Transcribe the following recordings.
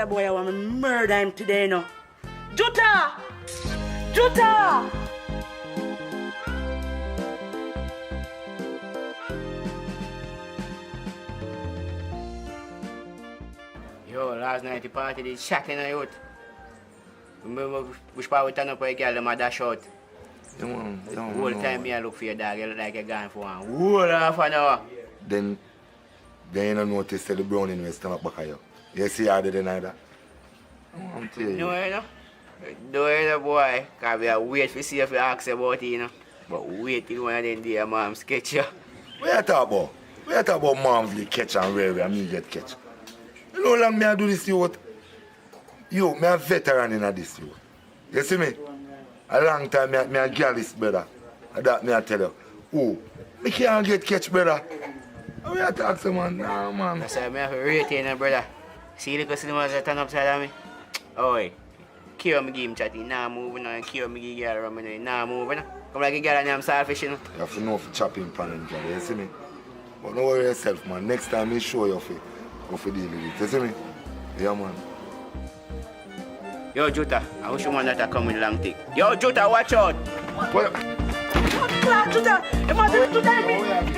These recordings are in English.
that boy, I want to murder him today, no. Juta! Juta! Yo, last night the party did shackling on youth. Remember which part we turn up for a girl, them a dash out. Yeah, man. The whole time me I look for your dog, you look like you're gone for one whole half an hour. Then you don't notice that the brownie will stand up back of you. You see how they deny that? I'm telling you. No, you know? Do you know, boy? Because we are wait to see if you ask about it, you know. But wait till one of them day, mom sketch you. What you talk about? What you talk about moms get catch and where me get catch? You know how long me I do this youth? Yo, me a veteran in this youth. You see me? A long time me a girl this brother. And that me I tell you. Oh, me can't get catch brother. How you talk to man? Nah man. That's why I have to rate you, brother. See the customers that turn upside of me? Oi. Cure me give him chatting, nah moving on, cure me give girl around me, nah moving. Come like a girl and I'm selfish, you know. You have to know for chopping pan and girl, you see me? But don't worry yourself man. Next time me show you how to deal with it. You see me? Yeah man. Yo, Juta, I wish you man that I come with long thing. Yo, Juta, watch out! What? Juta, imagine, Juta,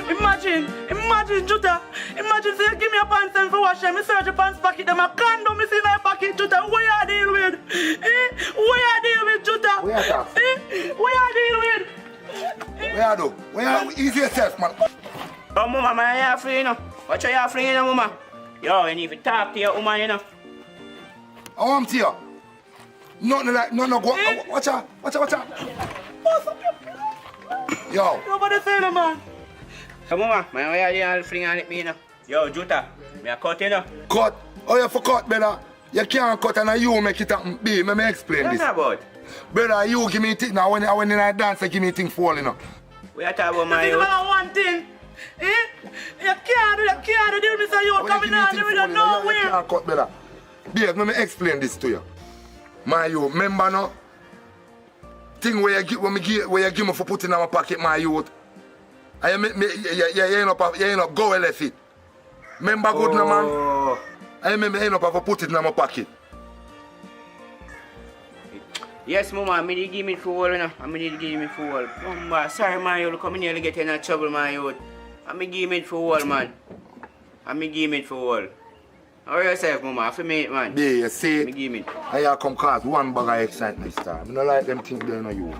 imagine, Juta. Imagine, say, give me a pants and for wash them. I search your pants pocket, them a condom, I see my pocket, Juta. What you deal with? What you deal with, Juta? What you talk? What you deal with? Where you do? Where you ease yourself, man? Oh, mama, man, you're free, you know. Watch out, you're free, you know, mama. Yo, you need to talk to your woman, you know. I want to you. Nothing like, no, go. Watch out. Yo. Nobody say no, man. So, mama, man, why are you all fling on it, me, you know? Yo, Juta, me a cut, you know. Cut? Oh, you for cut, brother. You can't cut and you make it happen. B, let me explain What's this. that about? Brother, you give me thing now when I dance, you give me thing falling up. We are talking about my Think youth. about one thing. You can't do this, you coming out there with nowhere. You can't cut, brother. Babe, let me explain this to you. My you, remember no? Thing where you give me for putting in my pocket, my youth. And you end up go left it. Remember good no man? I remember end up for put it in my pocket. Yes, mama, I did give me fool, you know. I did give me fool. Mama, sorry, man, you come in here to get in trouble, man, youth. I give me fool, man. I give me fool. How are yourself, mama? For me, man. Yeah, you see, give me. I come cause one bag of excitement this time. I don't like them things there, no you.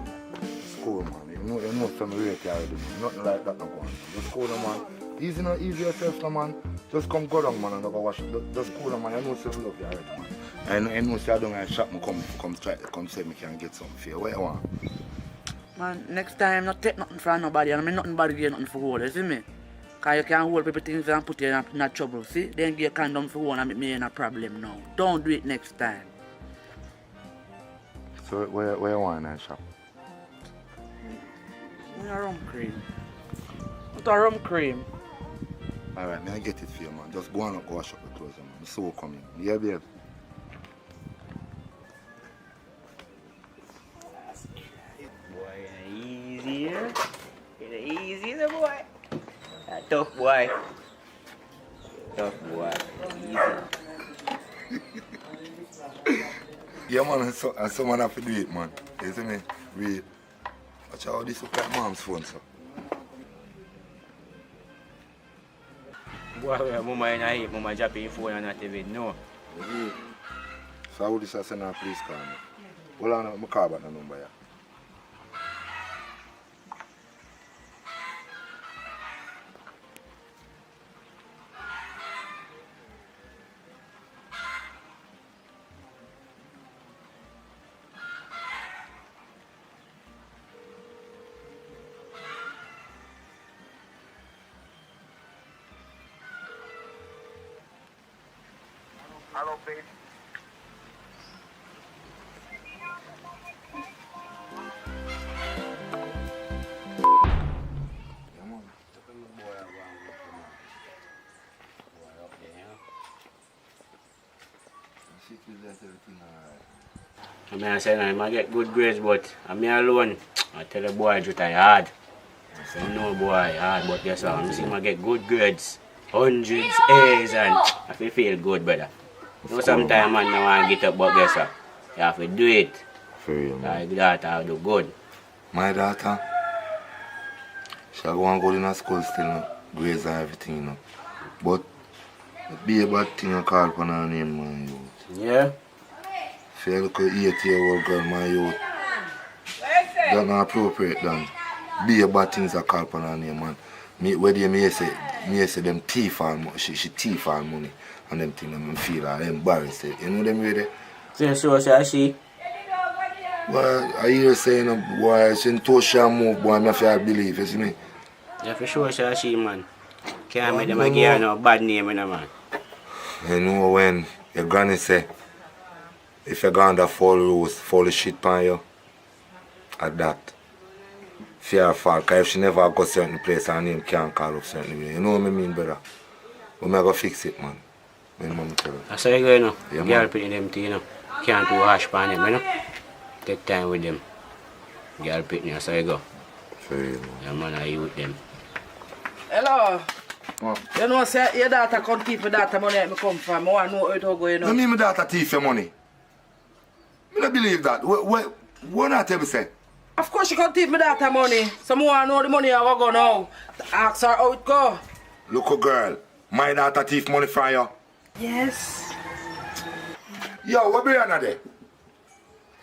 School, man. You know some rate already. Nothing like that, no go on. Just school, man. Easy yourself, no, man. Just come go down, man, and go wash it. Just school, man. I know some love you already, man. I know I don't have shop, come say me can get something for you. What you want? Man, next time, not take nothing from nobody, and I mean nothing bad give nothing for hold, you see me? Because you can't hold people things and put you in trouble, see? Then give a condom for one and make me in a problem now. Don't do it next time. So, where you want in that shop? A rum cream. What a rum cream? Alright, may I get it for you, man. Just go on and go wash up the clothes, man. I'm so coming. Yeah, babe? Boy, easier. Easier, boy. Tough boy. Tough boy. Easy. Yeah, man, and someone have to do it, man. You see me? Read. Watch how this look like mom's phone, so. Boy, mama in a heap, mama drop your phone and not even know. So how this I send her police car, man? Hold on, I'm call back the number, yeah. Hello, babe. I mean, I say, I might get good grades, but I'm me alone. I tell the boy, Juta, hard. I say, no, boy, hard, but guess what? I'm seeing I get good grades. Hundreds, A's, and I feel good, brother. You know, sometimes man don't want to get up, but guess what? You have to do it. For real, man. Your daughter will do good. My daughter, she go and go to school still, no? Grades and everything, you know. But be a bad thing I call upon her name, my youth. Yeah? If you look at 8-year-old girl, my youth, that's not appropriate, then. Be a bad things I call upon her name, man. Where they may say them thief and she thief and money and them things them feel are embarrassed. You know them way there? So she? Well, I hear saying boy, she told she move, boy, I feel believe, you see me? Yeah, for sure she, man. Can't make them give her no bad name, you know, man. You know when your granny say, if you're going to follow rules, follow shit on you, adapt. Fear fall, because if she never go certain place, her name can't call up certain way. You know what I mean, brother? But I go fix it, man. When mama tell her. That's how you go, you know. Yeah, Girl man. putting them things, you know. Can't do harsh on them, you know. Take time with them. Girl putting, that's how you go. For real, man. Yeah, man, I with them. Hello. What? You know, say your daughter come keep your daughter money where me come from. I want to know how it all go, you know. You mean my daughter thief your money? I don't believe that. What not tell me say? Of course she can take my daughter money. So I want to know the money I go now. Ask her how it go. Look a girl, my daughter thief money from you. Yes. Yo, what be on there?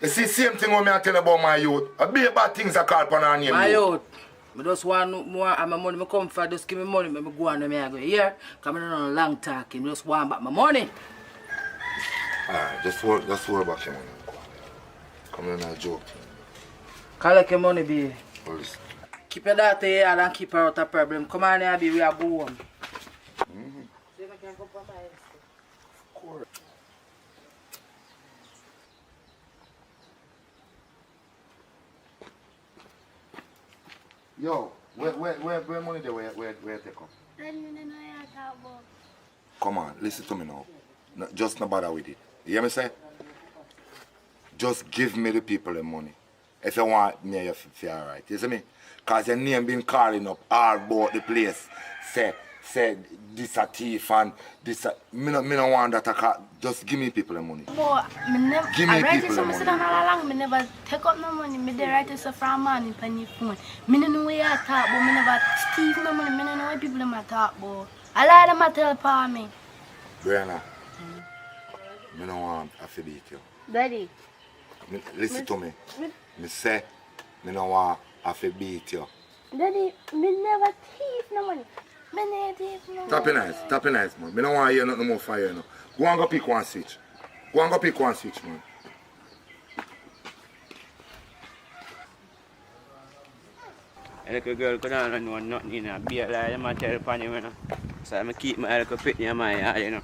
You see same thing when I tell about my youth. A bit bad things I call upon her name. My youth. I just want more and my money. I come for just give me money. I go on and I go here. Because I don't know long talking. I just want back my money. Alright, just worry about your money. Come on, a joke. Collect your money, baby. Well, listen. Keep your daughter here and keep her out of problem. Come on here, baby. We are go home. Yo, where money there? Where take up? Come on, listen to me now. No, just no bother with it. You hear me say? Just give me the people the money. If you want me, you feel alright. You see me? Because your name been calling up all about the place. Say this a thief and this a... Me no want that. Just give me people the money. But me never, Give me I write people it so the I sit money. down all along. Me never take up no money. Me dey write it so from money on your phone. Me no know where I talk, but me never steal no money. Me no know where people them a talk about. I lie them a tell pa me. Brianna, me no want to beat you. Daddy. Listen to me. Me say, me no want to beat you. Daddy, me never thief no money. Me never thief no money. Tap it nice, man. Me no want to hear nothing more fire, you know. Go and go pick one switch. Go and go pick one switch, man. A little girl could not know nothing, you know. Be a lie, them a tell upon him, you know. So I keep my little pitney in my yard, you know.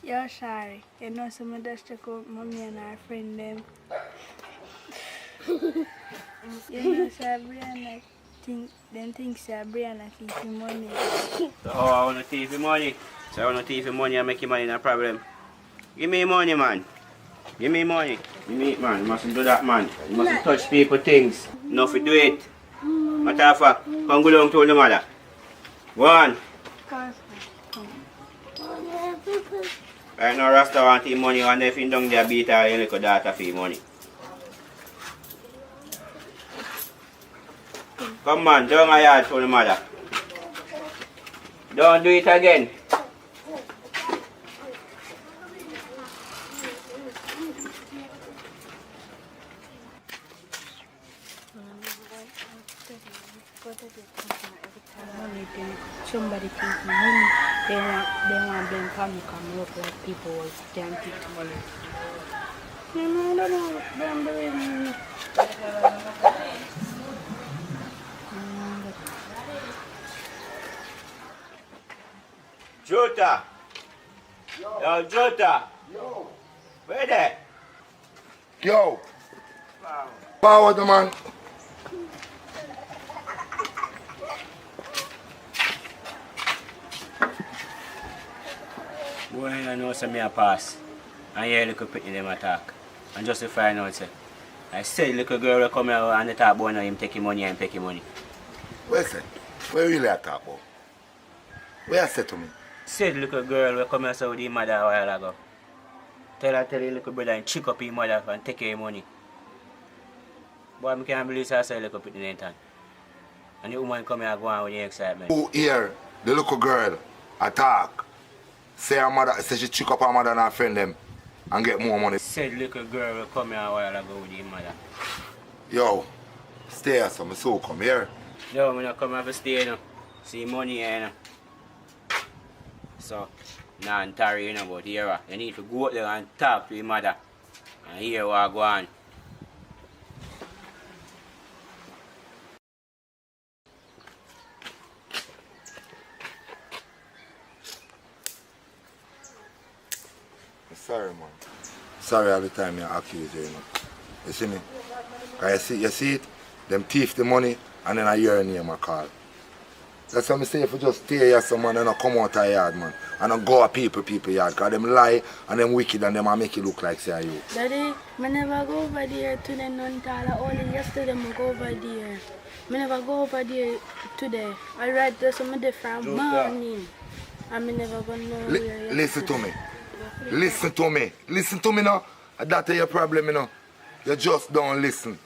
You're sorry. You know some just check out mommy and her friend them. You know Sabriana think Sabriana thief him money. So I want to thief him money. So I want to thief him money and make him money no problem. Give me money, man. Give me money. Give me it, man. You mustn't do that, man. You mustn't touch people things. Enough to do it. Matter of fact, come go down to the mother. Go on. Right now, Rasta want him money, and if he down there beat her, you little daughter for him money. Come on, down my yard for the mother. Don't do it again. Somebody think money. They want blame family come look like people will can't take money. No, I don't know. Don't believe me. Jota! Yo, Jota! Yo! Where there? Yo! Power the man. when I know some me a pass, and hear little pitney them attack, and just to find out, say, I said little girl will come here and they talk about him take him money and take him money. Where say? Where really I talk about? Where I said to me? Said little girl will come here so with his mother a while ago. Tell your little brother and chick up his mother and take your money. Boy, I can't believe I said little pitney in time. And the woman come here and go on with the excitement. Who hear the little girl attack? Say her mother, say she chick up her mother and her friend them and get more money. Said little girl will come here a while ago with his mother. Yo, stay here, so me so come here. No, I'm not come here to stay, you know. See money here, you know. So, nah, I'm tired, you know, but here, you need to go out there and talk to your mother. And hear what go on. Sorry, man. Sorry all the time I accuse you, you know. You see me? Cause you see it? Them thief the money and then I hear your name I call. That's why I say if you just stay here some man and not come out of yard, man. And not go a people yard. Cause them lie and them wicked and them make it look like say you. Daddy, I never go over there today, none tala. Only yesterday I go over there. I never go over there today. I ride there some different morning. And I never go nowhere. Listen to me. Listen to me. Listen to me now. That's your problem, you know. You just don't listen.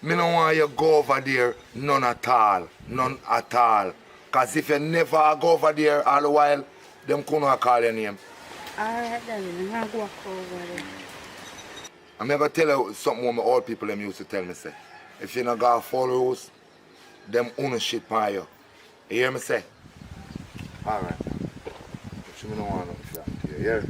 Me don't want you go over there, none at all. None at all. Because if you never go over there all the while, them couldn't call your name. Alright then, I'll go over there. I'm ever tell you something what my old people them used to tell me, say. If you not got follow rules, them ownership on you. You hear me say? Alright. But you don't want nothing for that. You hear?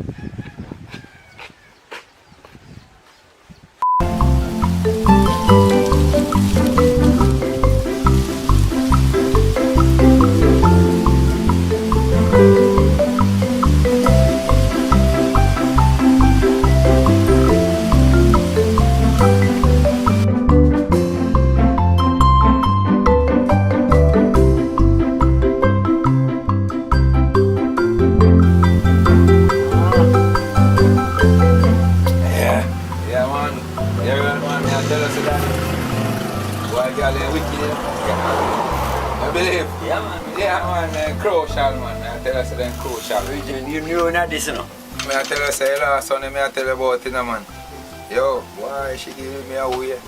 You knew not this, no? I tell her, say, last son, I tell her about it, man. Yo, why she giving me away?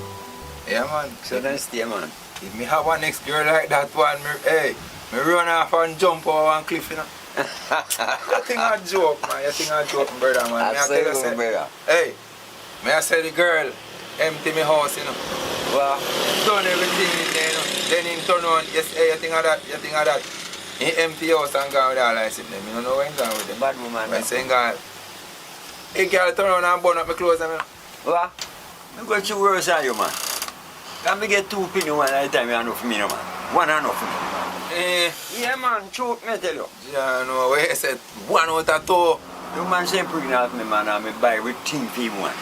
Yeah, man. So then stay, man. If me have a next girl like that one, me run off and jump over one cliff, you know. You think I joke, man. You think I joke, brother, man. I tell her, say, brother. hey, may I say the girl empty my house, you know. Well, Done everything in there, you know. Then him turn on, yes, hey, you think of that, you think of that. He empty house and gone with all I sit there. I don't know where he's gone with them. bad woman. I say, God, he can't turn around and burn up my clothes, I mean. Well, I go to worse than you, man. Can me get 2 penny one at a time, you enough for me, no, man. One enough for me. Yeah, man, truth, me tell you. Yeah, no, where he said, 1 out of 2. You man say pregnant me, man, and me buy everything for him, man.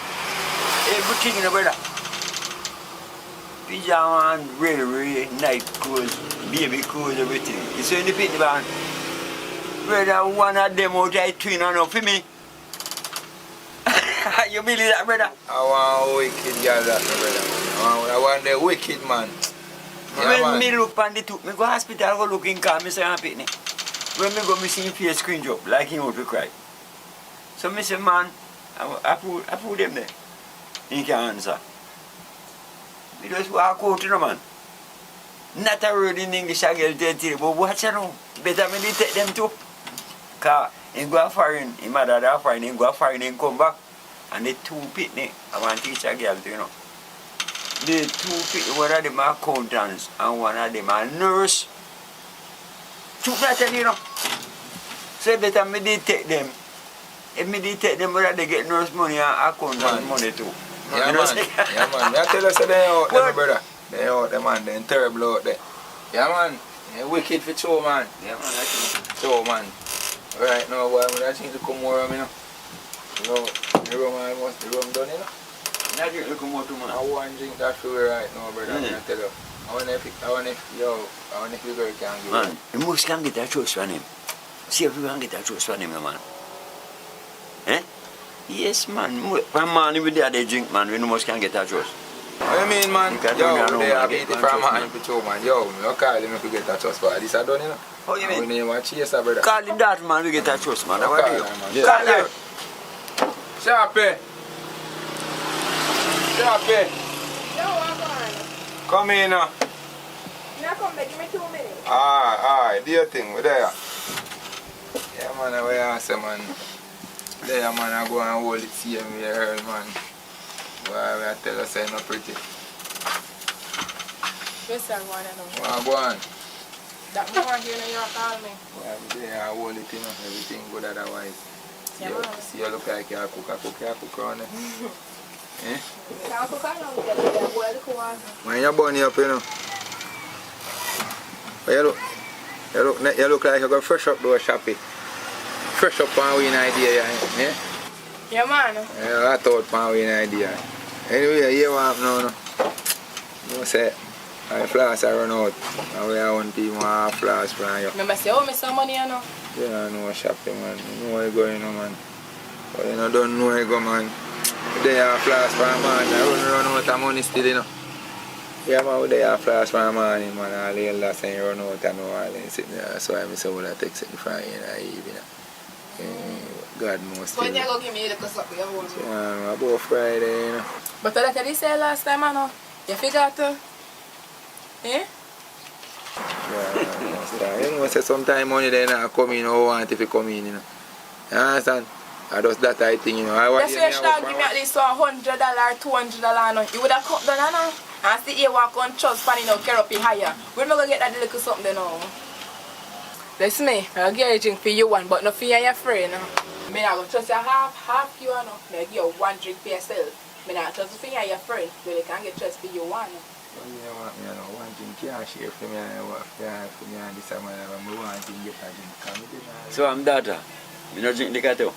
Everything, you know, brother. Pyjama and really nice clothes, baby clothes, everything. You see the pity, man? Brother, one of them out there twin enough for me. You believe that, brother? I want a wicked girl, that, brother. I want the wicked man. Yeah, When man. me look on the tooth, me go hospital, go look in car, me say I'm pitney. When me go, me see him face screen drop, like him out to cry. So me say, man, I put them there. He can't answer. Me just walk out, you know, man. Not a word in English, I get it, but watch you know. Better me take them too. Because he go foreign, his mother go foreign, he go foreign and come back. And the 2 pitney, I want to teach a girl, you know. The 2 pitney, one of them are accountants and one of them are nurse. Truth I tell you, know. So better me did take them. If me did take them, whether they get nurse money and accountant money too. Yeah, You know, man. Yeah, man. I tell you, say they out there, brother. They out there, man. They're terrible out there. Yeah, man. They're wicked for 2, man. Yeah, man, I think. 2, man. Right now, boy, I think to come more, you know. You know, the rum done, you know. Not drink look more too, man. I want to drink that for you right now, brother. I tell you. I want if the girl can give Man, the most can get a choice from him. See if you can get a choice from him, man. Yes, man. When man we there they drink, man, we no much can get a trust. What you mean, man? You can't Yo, do me they alone, are get beating one from trust, man man. for two, man. Yo, me call him if we get a trust, but this I done, you know. How you mean? We name one chaser, brother. Call him that, man, we get a trust, man. How Call are you? him, man. Yeah. Call him. Sharpie. Sharpie. Yo, I'm on. Come in now. Now come back, give me 2 minutes. Alright, do your thing, we there. Yeah, man, I wear answer, man. There, man, I go and hold it, see him here, man. Why I tell us I'm not pretty. Yes, I'm going to know. Go on. That more here than you call me. Well, there, I hold it, you know, everything good otherwise. Yeah, man. See you look like you cook around there. Eh? Can't cook out now, we get to boil the water. Man, you're bunny up, you know. But you look like you got fresh up those shoppy. Fresh up on win idea, yeah? Yeah, man. Yeah, I thought on win idea. Anyway, you want now, no? You say, I flash I run out. And we have one team want flash from you. Remember say, oh, me some money, you know. Yeah, I know shopping, man. You know where you going, man. But you know, don't know where you go, man. They are flash for a man. I run out of money still, you know. Yeah, man, they are flash for a man, man. All the last time you run out of New Orleans sitting there. So I'm saying, well, I take it from you in the evening. God knows. So when you go give me a little something, you hold me. Yeah, about Friday, you know. But like I say last time, I know. You forgot to. Eh? Yeah, you know, say sometimes money they not come in or want if you come in, you know. You understand? I just that I think, you know. That's why you should give me at least $100, $200, no. You would have cut down, no? And see you walk on trust pan, you know, carry up higher. We're not going to get that little something, then, no. That's me. I'll get a drink for you one, but not for you and your friend, no. I mean, I'm going to trust you half you, no. I'll give you one drink for yourself. I mean, I'll trust you for you and your friend, but you can't get trust for you one. You want me, you know, one drink can't share for me and this time I want to get a drink. So I'm that. You don't drink liquor too?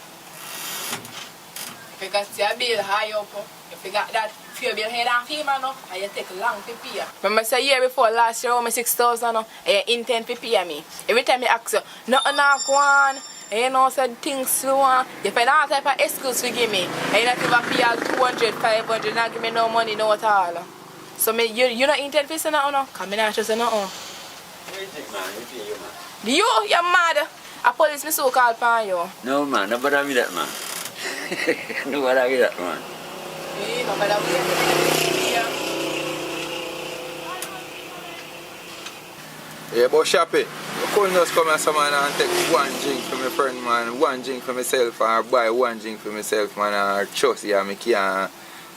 If you got your bill high up, if you got that few bill head and fee, man, and you take long to pay. Remember, say year before last year, I owe me 6,000, and you intend to pay me. Every time you ask you, nothing not go on, and you know, said things slow, you find all type of excuse to give me, and you not even pay all 200, 500, not give me no money, no at all. So you not intend to say nothing, no? Because I not trust you nothing. What do you think, man? You think you, man? You're mad. A police me so called upon you. No, man. Nobody me that, man. Nobody me that, man. Nobody me that. Yeah, but Shappy, you couldn't just come as someone and take one drink for my friend, man, one drink for myself, or buy one drink for myself, man, or trust you, I can't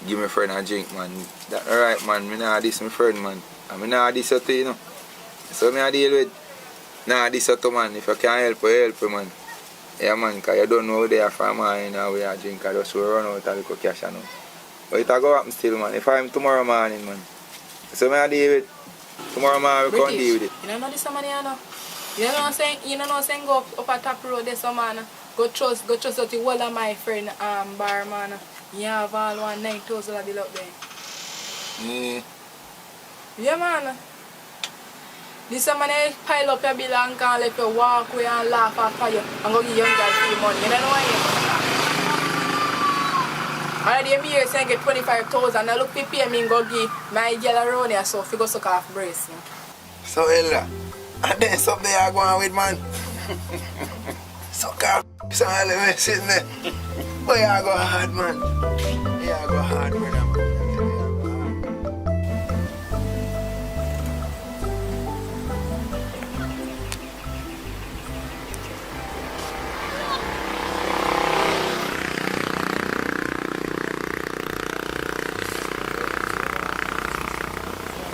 give my friend a drink, man. That alright, man, I not this my friend, man. I not this to you know. So I deal with, nah, this to man, if you can help you, man. Yeah, man, because you don't know where they are from, man, you know, we are drink, I just will run out a little cash, you know. But it'll go happen still, man, if I'm tomorrow morning, man. So I deal with, tomorrow morning we can't deal with it. You don't know this man, you know? You know what I'm saying, go up a top road this man. Go trust out the whole of my friend, bar, man. You have all 9,000 bill up there. Yeah. Yeah, man. This man pile up your bill and can't let you walk away and laugh after you and go give young girl free money. You don't know why? Already I'm here saying get 25,000 and look for pay me and go give my girl around here so if you go suck off brace. So Ella, and then some day I go on with man. Suck off some element sitting there. But you go hard, man. You go hard, brother, man.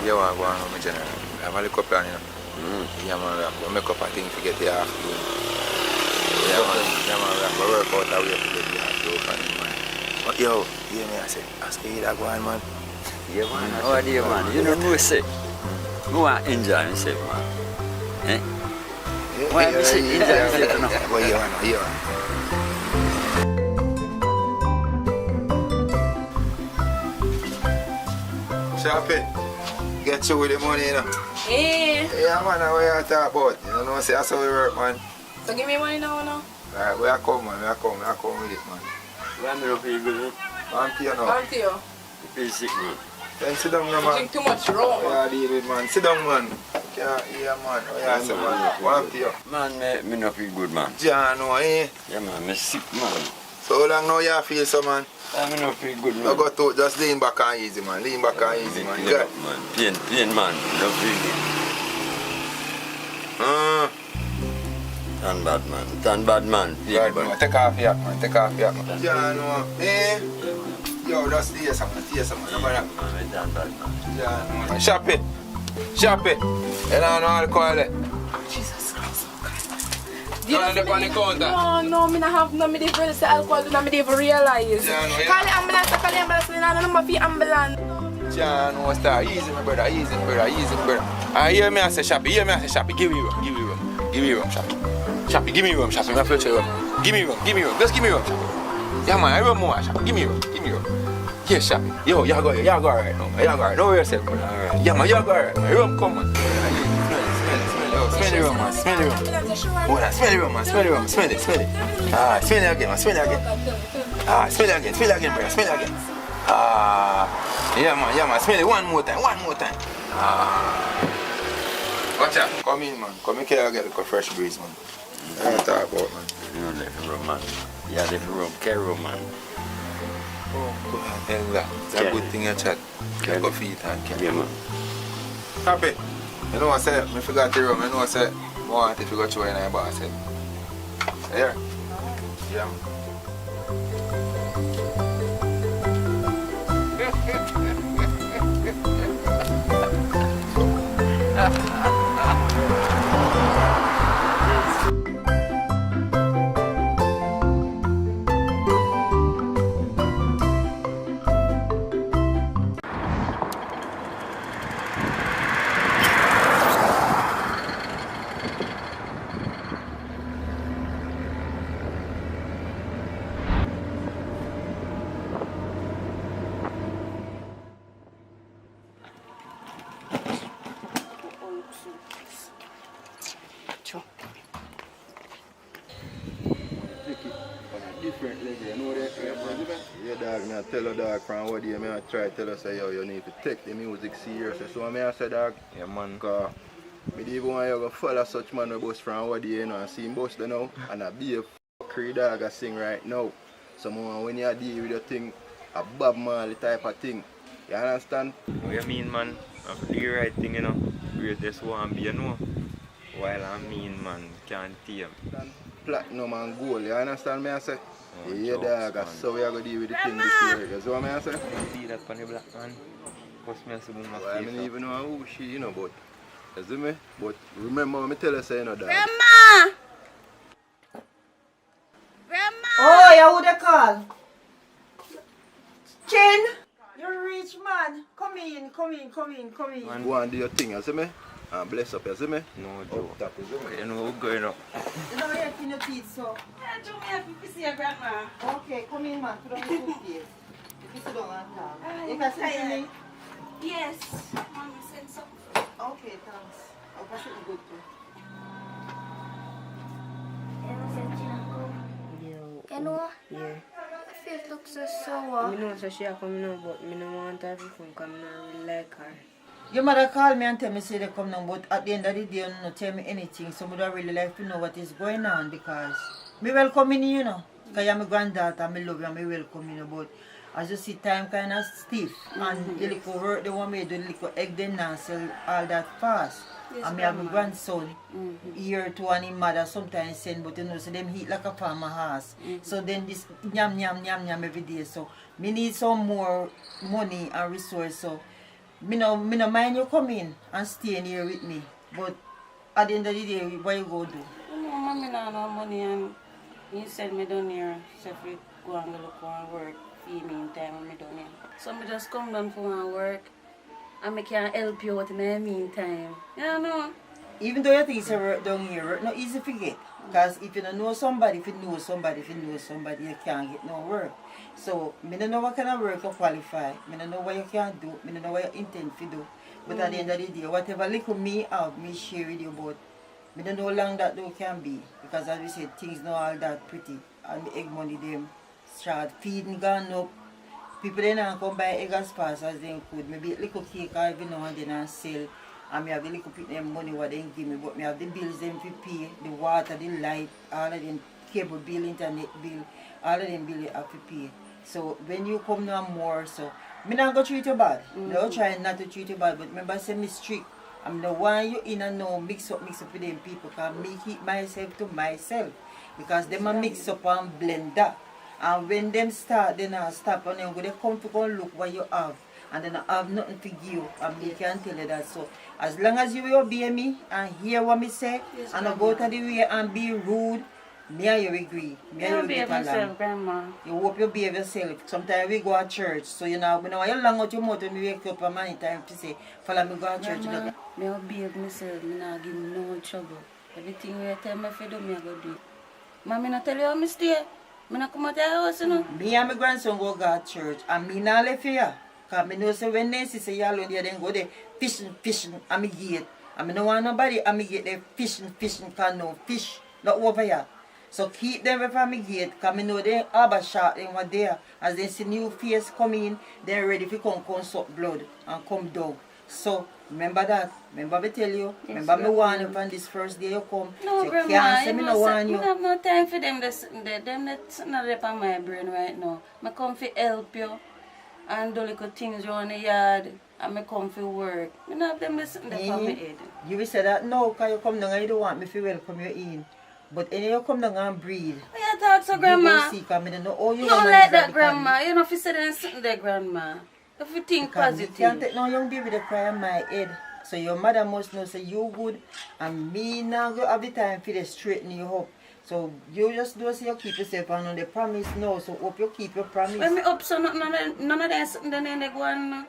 You want to go on with me, General? I have a little plan, you know. Yeah, man, we make up a thing to get the afternoon. Yeah, man, we work out a way to get the afternoon, man. But yo, hear me, I say, ask you that go on, man. Yeah, man. How are you, man? You don't know what I say. I want to enjoy myself, man. Eh? Why am I saying enjoy myself now? Well, you know. Sharpie, get you with the money, you know. Eh? Yeah, man, that's what you talk about. You know, say that's how we work, man. So give me money now, no? Alright, we are come, man. We are come with it, man. Why me not feel good? Auntie, you know. Auntie, you You feel sick, man. Then sit down, no, man. drink too much rum. Yeah, deal with, man. Sit down, man. Can't hear, man. Oh, yeah, say, man. Auntie, you. Man, me not feel good, man. John, no, eh? Yeah, man, me sick, man. So how long now you feel so, man? Me not feel good, man. I got to just lean back and easy, man. Lean back and easy, man. Yeah, man. Pain, man. Not feel good. Turn bad, man. Turn bad, man. Right, man. Take off your hat, man. Take off your hat, man. John, no. Eh? Yo, just stay some, man. Stay some, man. Remember that? Man, turn bad, man. John, no. Shop it. Shop it. You don't know how to call it. Jesus Christ. You don't look on the counter. No, me not have no, me didn't really say alcohol, and me didn't even realize. Yeah, no, yeah. Call the ambulance, me not know for ambulance. John, no, star. Easy, my brother. Easy, brother. Easy, brother. Hear me, I say, Shappy. Hear me, I say, Shappy. Give me room. Give me room. Give me room, Shappy. Shappy, give me room, Shappy. My future room. Give me room. Give me room. Just give me room, Shappy. Yeah, man. I room more, Shappy. Give me room. Give me room. Yes, Shappy. Yo, you go alright now, man. You go alright. Don't worry yourself, man. Alright. Yeah, man. You go alright, man. Room, come, man. Smell the room, man. Smell the room. Hold on. Smell the room, man. Smell the room. Smell it. Smell it. Ah, smell it again, man. Smell it again. Ah, smell it again. Smell it again, brother. Smell it again. Ah, yeah, man. Yeah, man. Smell it one more time. One more time. Ah. Watch out. Come in, man. Come in here and get a fresh breeze, man. I don't talk about, man. You don't let me room, man. Yeah, let me room. Carry room, man. Oh, God. Hell, that. It's a good thing you chat. Get go feet and carry. Yeah, man. Happy. You know what I said? I forgot the room. You know what I said? I want it to go through in your boss head. Here. Yeah. Different level, you know that? Yeah, dog, me I tell her, dog, from what day, me I try to tell her, say, yo, you need to take the music seriously. So I say, dog, yeah, man, cause me don't even want you to follow such man who bust from what day, you know, and see him bust now, and I be a fuckery dog I sing right now. So when you deal with your thing, a Bob Marley type of thing, you understand? What you mean, man? I do the right thing, you know. Greatest one be, you know. While I mean, man, can't tame. Platinum and gold, you understand me I say? Oh, Yeah, jokes, dog, man. so we are going to deal with the thing this year. You see what I say? You see that funny black man? What's me to my Well, I face? don't even know who she, you know, but you see me? But remember when I tell her, say, you know, dog. Grandma! Grandma! Oh, you who they call? Chin? You rich man. Come in. Go and do your thing, you see me? And bless up, you see me? No joke. Up top, you see me? You know what's going on? You know you're in your teeth, so. Yeah, do me happy to see you, Grandma. Okay, come in, man. Put on your toothpaste. If you sit down and talk. You can sit me? Yes. Mommy sent something. Okay, thanks. I'll pass it good too. You know? Yeah. My face looks so sour. I know so she a come now, but I don't want her to come because I don't really like her. Your mother called me and tell me say they come now, but at the end of the day, you don't tell me anything. So I would really like to know what is going on because me welcome you, you know. Because you're my granddaughter, I love you and I welcome you, but as you see, time kind of stiff. And the little work they want me to do, the little egg they not sell all that fast. Yes, and me have my grandson here to and his mother sometimes send, but you know, so them eat like a farmer house. So then this yam every day. So me need some more money and resource. So me no mind you come in and staying here with me. But at the end of the day, what you go do? You know, mommy not no money and you send me down here so if we go and look for work for me in time when me down here. So me just come down for my work and I can help you out in the meantime. You know? Even though you think you work down here, work not easy to get. Because if you don't know somebody, you can't get no work. So, I don't know what kind of work you qualify. I don't know what you can do. I don't know what you intend to do. But at the end of the day, whatever little me have, me share with you, but I don't know how long that though can be. Because as we said, things not all that pretty. And the egg money them start feeding gone up. People then come buy egg as fast as they could. Maybe little cake every now and then and sell. And me have the little bit them money what they give me, but me have the bills them to pay, the water, the light, all of them cable bill, internet bill, all of them bill you have to pay. So when you come now more, so me not go treat you bad. Don't try not to treat you bad, but remember I say me strict. I'm the one you in and now mix up with them people, because me keep myself to myself. Because them a mix up and blend that. And when them start, then I stop and then they come to go look what you have. And then I have nothing to give, and me can tell you that. So as long as you will obey me and hear what me say, yes, and I go to the way and be rude, me and you agree. Me and you get along. Grandma. You hope you behave yourself. Sometimes we go to church, so you know, when you long out your mouth when we wake up and many time to say, follow me go to church. Grandma, me behave myself, me not give me no trouble. Everything you tell me to do, me I go do. Mama, I tell you how I stay. I not come out of the house, you know. Me and my grandson go to church, and me not left here. Because I know say when they see you alone there, then go there fishing, and me gate. And I don't want nobody, and me gate there fishing, because no fish, not over here. So keep them away from me gate, because I know they have a shot, they were there. As they see new face come in, they're ready to come suck blood and come down. So, remember that. Remember me tell you. Yes, remember me warn you from this first day you come. No, so Grandma, can't say me no warn you. I have no time for them. Them that's not up on my brain right now. I come to help you and do little things around the yard. And I come for work. I don't have them listening on my head. You will say that no, because you come down and you don't want me to welcome you in. But when you come down and breathe. Why you talk so, Grandma? You go see, I don't know how you don't like that, Grandma. You know if you say that sitting there, Grandma. If you think because positive. You can't take no young baby to cry on my head. So your mother must know say you good and me now go have the time for to straighten you up. So you just do say you keep yourself on the promise now. So hope you keep your promise. When me up so none of them sitting there they go on.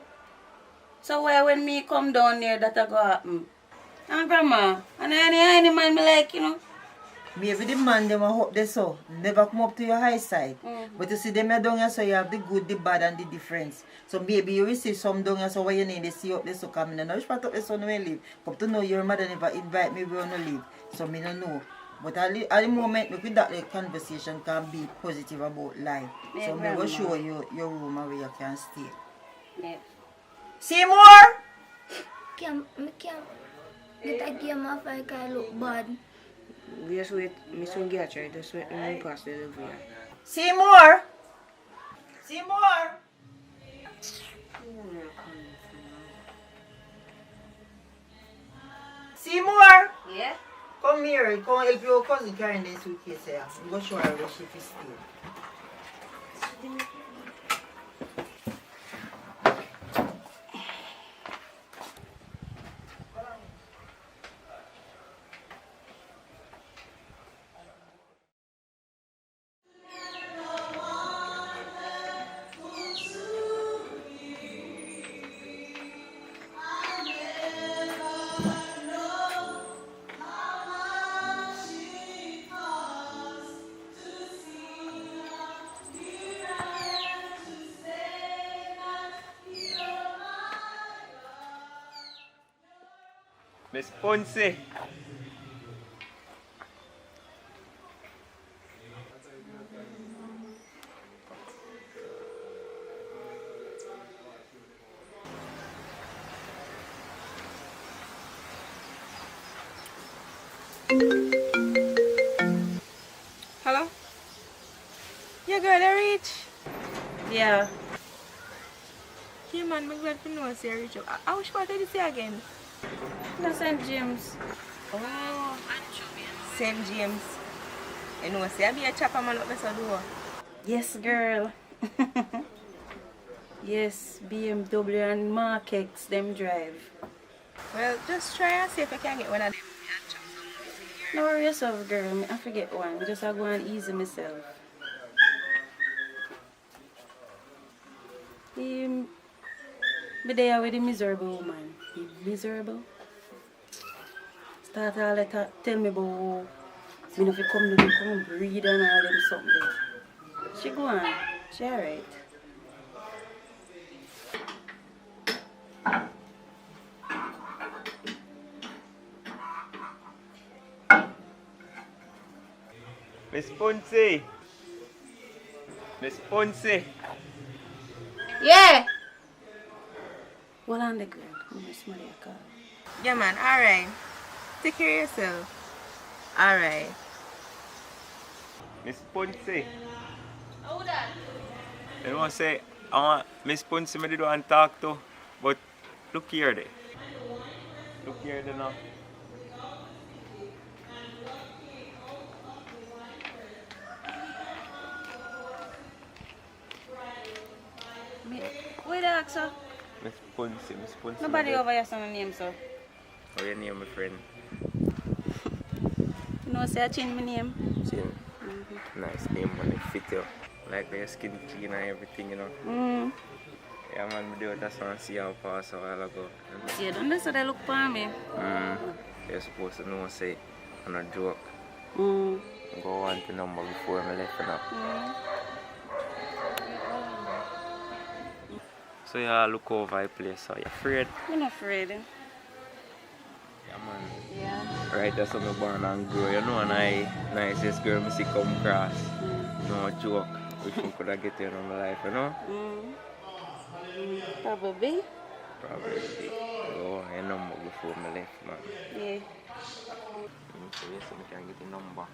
So why when me come down there that go happen? And Grandma, and any man me like, you know. Maybe the man them hope they so never come up to your high side. But you see them down here so you have the good, the bad and the difference. So maybe you will see some down here so what you need to see up there so come in. Now which part of the son will live? Come to know your mother never invite me we wanna live. So me don't know. But at the moment with that the conversation can be positive about life. Yeah, so me will show you your room where you can stay. Yeah. Seymour! Can't get a game off like I look bad. We just wait, me soon get you, just wait when we pass the delivery. Seymour! Seymour! Seymour! Yeah? Come here, come help your cousin carrying the suitcase here. I'm going to show her where she can stay. Miss Ponce. Hello? Yeah, girl, you reach? Yeah. Yeah, man, I'm glad to know I reach up. I wish part did you see again? No, St. James. Oh, St. James. You know, see, I be a chopper man up there door. Yes, girl. Yes, BMW and Mark X, them drive. Well, just try and see if I can get one of them. No worry yourself, girl. I forget one. I just go and easy myself. Be there with the miserable woman. He miserable. Start all that tell me about me if you come to come breed and all them something. She go on. She alright. Miss Ponce. Miss Ponce. Yeah. What on the ground? Miss Maria call. Yeah, man. All right. Take care of yourself. All right. Miss Ponce. Who that? You know what I say? I want Miss Ponce me did want to talk to, but look here there. Look here there now. Where the ask, sir? Miss Ponce. Nobody over here saying name, sir. How your name, my friend? You know, say I change my name. Chin. Nice name, man. It fit you. Like your skin clean and everything, you know. Yeah, man, we do it. That's why I see how pass a while ago. Yeah, don't they say they look for me? You're supposed to know, say, I'm not joke. Go on to number before I left it up. So you all look over the place, so you afraid? I'm not afraid. Yeah, man. Yeah. Right, that's how I'm born and grow. You know, and I nicest girl I see come across. No joke. Wish we could have get you in my life, you know? Probably. Probably. Go on your number before I left, man. Yeah. So yes, I can get the number.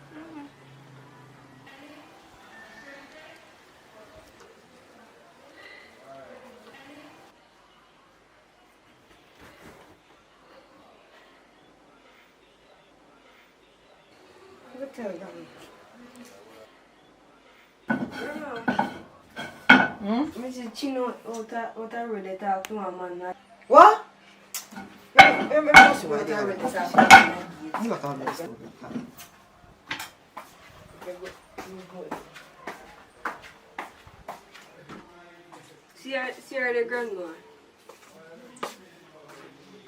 Mrs. Chino, what I really talk to my man. What? See her the grandma.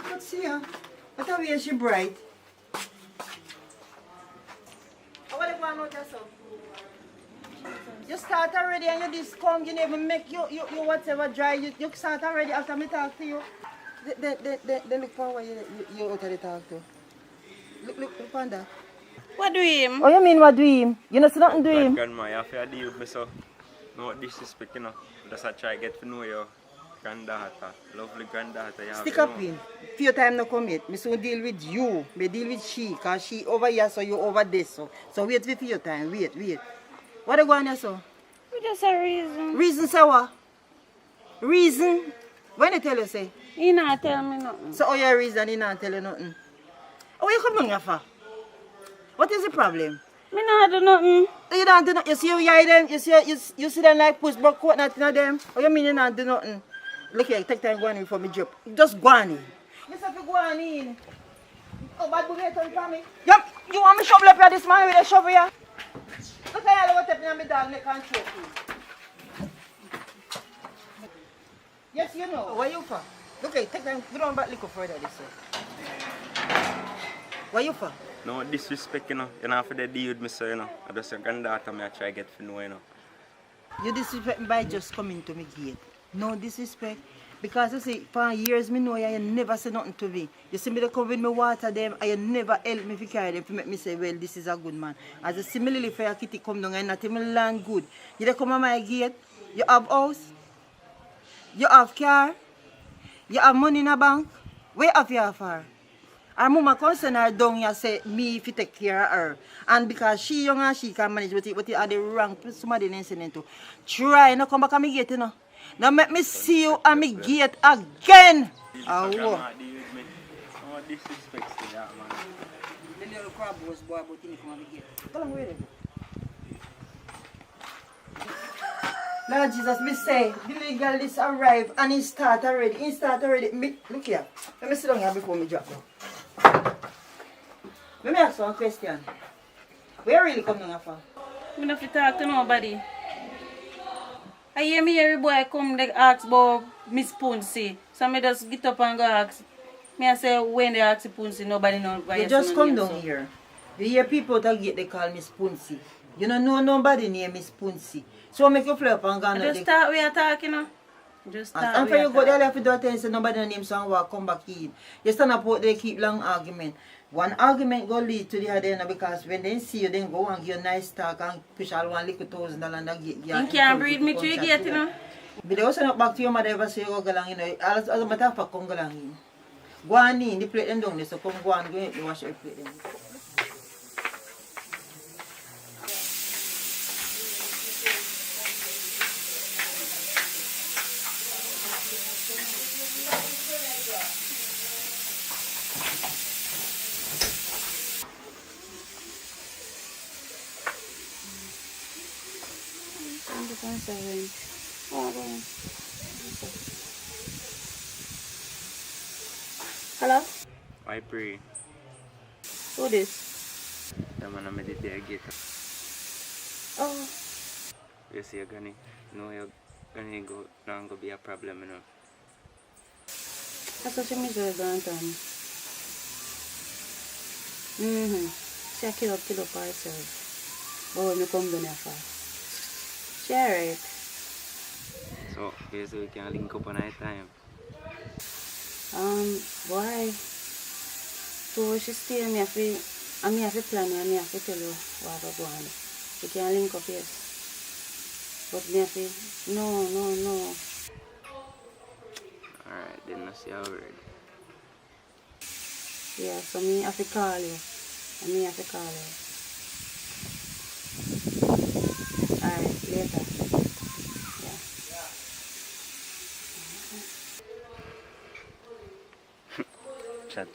Let's see her. I thought we she bright. What do you want to do? You start already and you just come, you never make you whatever dry. You start already after me talk to you. Then look for what you already talk to. Look on that. What do him? Oh, you mean what do him? You know, so nothing do him. Grandma, you have to deal with me, so no disrespect, you know. Just I try to get to know your granddaughter, lovely granddaughter. You Stick have up to know. in. Few time no come yet. Me soon deal with you. Me deal with she, cause she over here, so you over there, so. So wait for your time. Wait. What are you going there, so? We just a reason. Reason, say what? Reason? When they tell you, say? He not tell me nothing. So, oh, your reason, he not tell you nothing. Oh, you come down here for? What is the problem? Me not do nothing. You don't do nothing. You see you hear them? You see them like push back coat nothing of them? Oh, you mean you not do nothing? Look here, take time go on in for me drop. Just go on in. Mister, if you go on in. Oh, bad boy, turn for me. You want me shovel up here this man with a shovel here? Look at you, what happened to me dog neck and choke you. Yes, you know. Where you for? Look here, take time, go down back little further this way. Where you for? No disrespect, you know. You don't have to deal with me, so, you know. I just your granddaughter, I try to get to know, you know. You disrespect me by just coming to me gate. No disrespect. Because you see, for years, me know you never say nothing to me. You see me to come with me water them, and you never help me to carry them to make me say, well, this is a good man. As a similarly for your kitty come down and not even land good. You dey come on my gate, you have house, you have car, you have money in a bank. Where have you for? Our mama concern her down here say me if you take care of her. And because she young and she can manage, but it are the wrong somebody listening to. Try not come back and me gate, you know. Now make me see you and me gate again. Oh, Grandma, deal with me. No disrespect to that, man. The little crab was boy, but he come and me gate. Go along with it. Lord Jesus, me say, the legal list arrive and he start already. Me, look here. Let me sit down here before me drop now. Let me ask you one question. Where really come down for? Me not fit talk to nobody. I hear me every boy come they ask about Miss Puncy. So me just get up and go ask. Me I say when they ask Puncy, nobody know why You just come down here. You hear people that get they call Miss Puncy. You don't know nobody named Miss Puncy. So make you play up and go I just start we are talking now. Just And for you go there, you have to do things and nobody name someone will come back in. You stand up out there, keep long argument. One argument go lead to the other end because when they see you, then go and give you a nice talk and push all $1,000 and get you. You can't breathe me through gate, you know. But they also not back to your mother ever say you go along, you know. As a matter of fact, come go along in. Go on in, the plate them down there, so come go and go in, wash your plate them. Hello? I pray. Who this? The man I meditate get. Oh. You see, you're gonna go not gonna be a problem, you know. That's what she means with Grantham. She a kill up herself. But when you come down here fast. She alright. So, basically we can link up on night time. Why? So she stay and me have to plan and me have to tell you what I go on. We can link up, yes. But me have to, no. Alright, then I see a word. Yeah, so me have to call you. And me have to call you. Alright, later. Chat.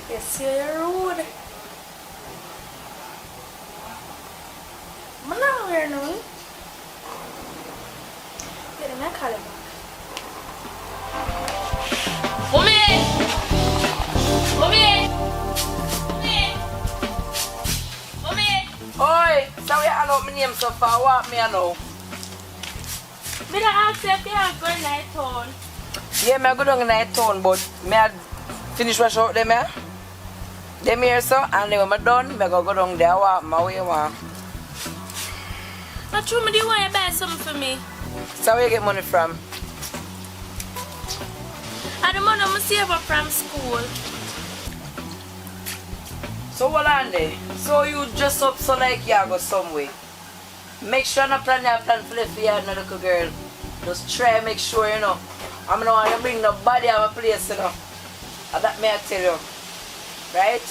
Yes, you're rude. girl now. Wait, let me call him back. Mommy! Mommy! Mommy! Oi, so we all out my name so far. What me I know? Me da ask if you are going night town. Yeah, me I go down in night town, but me I finish wash out them here. Them here so, and then when I'm done, me I go down there walk my way one. Not true, me do you want to buy something for me? So where you get money from? And the money I save up from school. So hold on there. So you dress up so like you go somewhere. Make sure no plan your plan for left for you, no little girl. Just try make sure you know. I'm not want to bring nobody out of a place, you know. And that may I tell you. Right?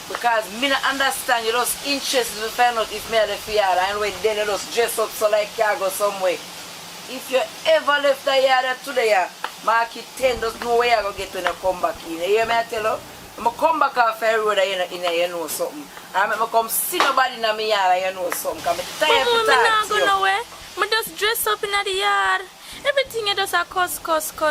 Because me not understand, you just interested to find out if me are left for you and when then you just dress up so like you go somewhere. If you ever left the yard today, mark it 10, just know where you go get when you come back in. You hear me I tell you? When I come back off the road you know something. And when I come see nobody in my yard you know something. Because I'm tired to talk to you. Nowhere. I just dress up in the yard. Everything you just a cuss.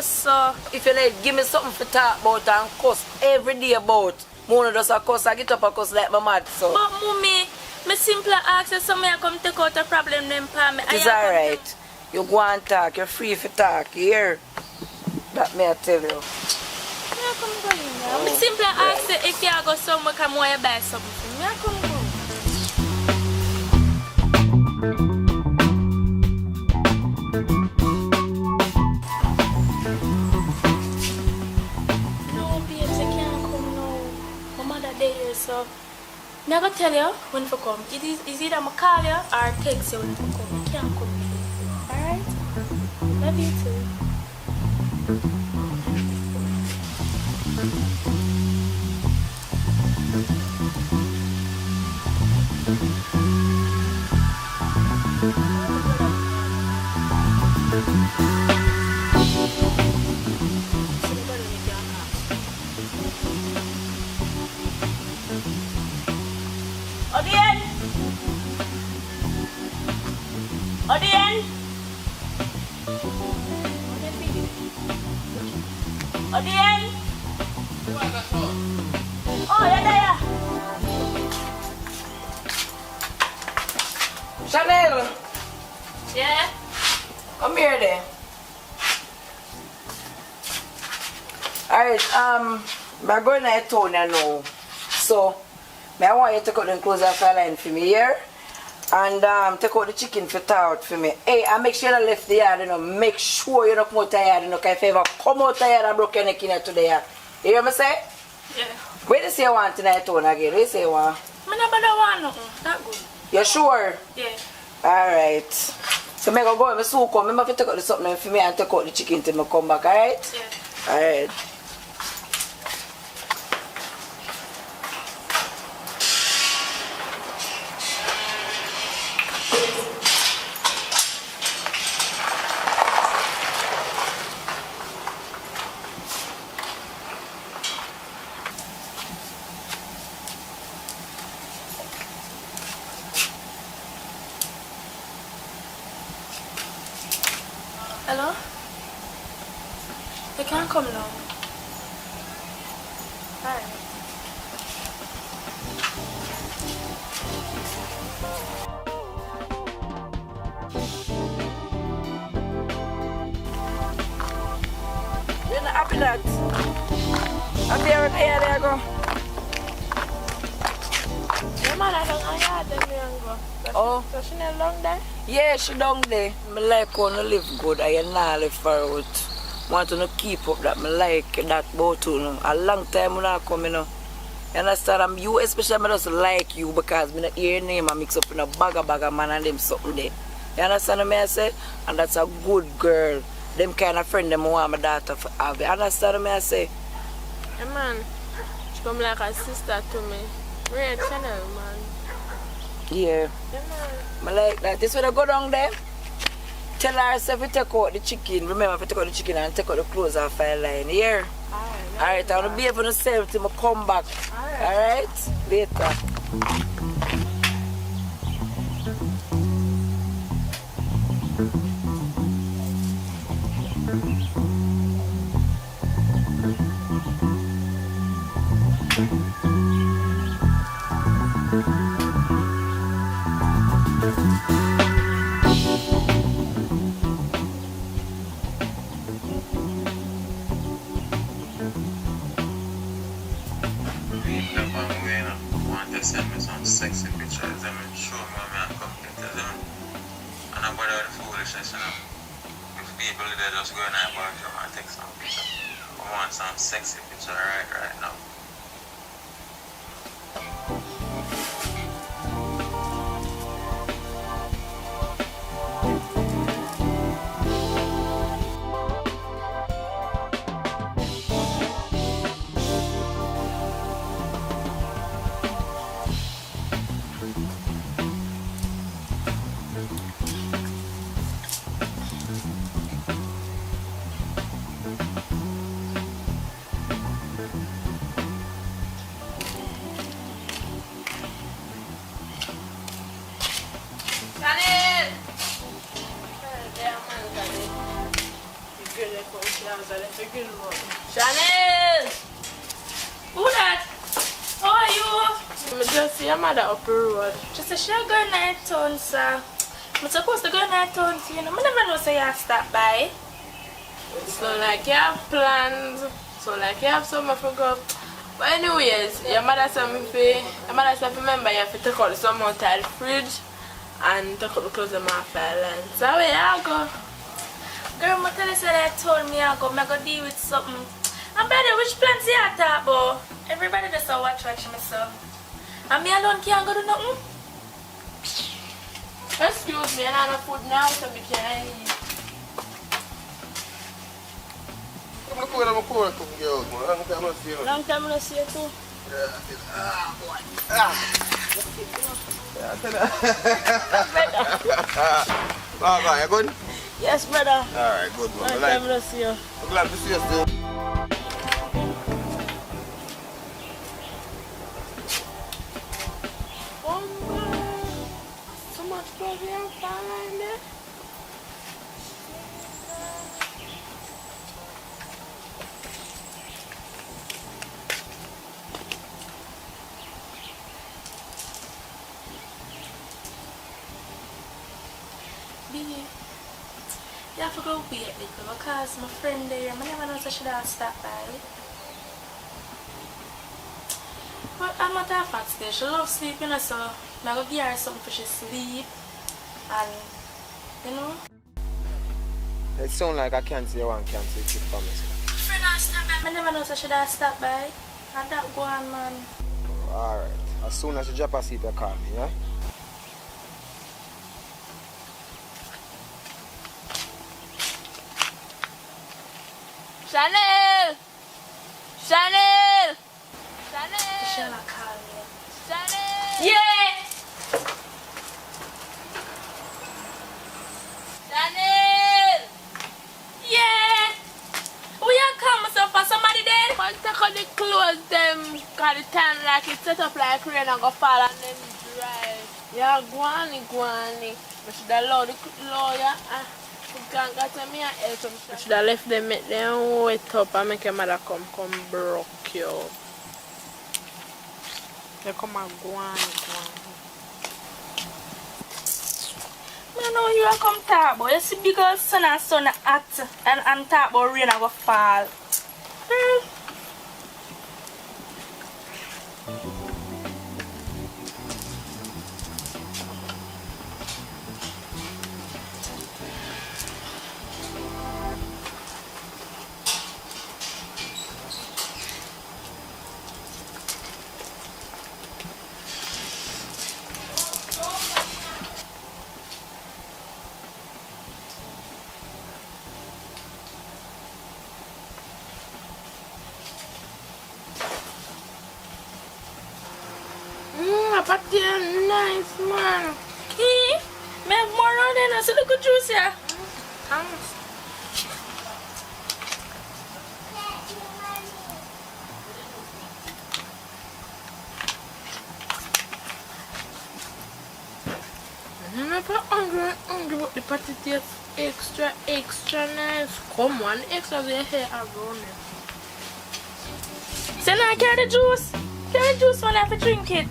So. If you like, give me something to talk about and cuss every day about. Mona just a cuss, I get up and cuss like my mad. So. But mommy, me simply ask you somebody come take out a problem them for me. It's alright. You go and talk, you're free to talk, you hear? That may I tell you. I simply ask you if you go somewhere come want to buy something for me. I come go. No, babes, I can't come now. My mother there, so I'm going to tell you when to come. It's either I call you or text you when to come. I can't come. Alright? Love you too. Odien! Oh, you're there! Chanel! Yeah? Come here then. Alright, I'm going to town now. So, I want you to cut the clothes off the line for me here. And take out the chicken for out for me. Hey, and make sure you don't left the yard, you know. Make sure you don't come out the yard, you know. Because if you ever come out the yard and broke your neck in here today, you hear me say? Yeah. Where do you say you want tonight town again? Where do you say you want? I never want nothing. That good. You sure? Yeah. Alright. So I go and soon come. I have to take out the something for me and take out the chicken till I come back, alright? Yeah. Alright. Hello? You can't come now. Alright. You're not happy that? Happy there go. Your mother don't have them go. Oh. So she not long there? Yeah, she down there. I like how to live good. I not live far out. Want to keep up that. I like that about you. A long time when I come, you know. You understand? You especially, I just like you because I don't hear your name and mix up in a bag of man and them something there. You understand what I say? And that's a good girl. Them kind of friend them want my daughter to have. You understand what I say? Yeah, man. She come like a sister to me. Red Channel, man. Yeah. Yeah, man. I like that. This when I go down there, tell her if you take out the chicken, remember if you take out the chicken and take out the clothes off the line. Here. Alright, I want to be able to save till I come back. Alright? Later. Send me some sexy pictures, show me how I'm complete, and I'm about the foolishness, If people they just go in that bathroom and take some pictures. I want some sexy picture right now. Chanel! Who that? How are you? I just see your mother up the road. Just a share going night town, sir. I'm supposed to go night town, I never know say you have stop by. So like you have plans, so like you have somewhere to go. But anyways, your mother said remember you have to take out some out of the fridge and take out the clothes them off the line. So where you go? Girl, I tell you that I told me I go deal with something. And by the way, which plans you have talk about? Everybody just watch me so. And me alone can't go do nothing. Excuse me, I have no food now, so we can't eat. I'm cool, girl. Long time I see you. Long time I see you too. Boy. You good? Yes, brother. Alright, good man. Long time I see you. I'm glad to see you still. So much clothes you have found there. You have to go wait because my friend there, I never know if I should have stopped by. But I'm not that fat still. She loves sleeping, so I'm going to give her something for she sleep. And, It sounds like I can't see one cancel it for me. Friend, I stop by. I never know if I should have stopped by. And that go on, man. Alright. As soon as you drop a seat, you call me, yeah? Chanel! Chanel! Chanel! She not call me. Chanel! Yeah! Chanel! Yeah! We are come myself for somebody dead. But take out the clothes them, cause the time like it set up like rain and go fall and then dry. Yeah, guani. But should allow the lawyer you can't get me and help him. I should have left them, make them wet up and make your mother come broke you. They come and guani. I know you are come talk about. You see because sun and sun hot and talk about rain and go fall. Party nice man. Key, me have more on there. So look at juice here. Thanks. I'm not hungry with the party taste. Extra nice. Come on, extra your hair around it. So now carry the juice. Carry the juice when I have to drink it.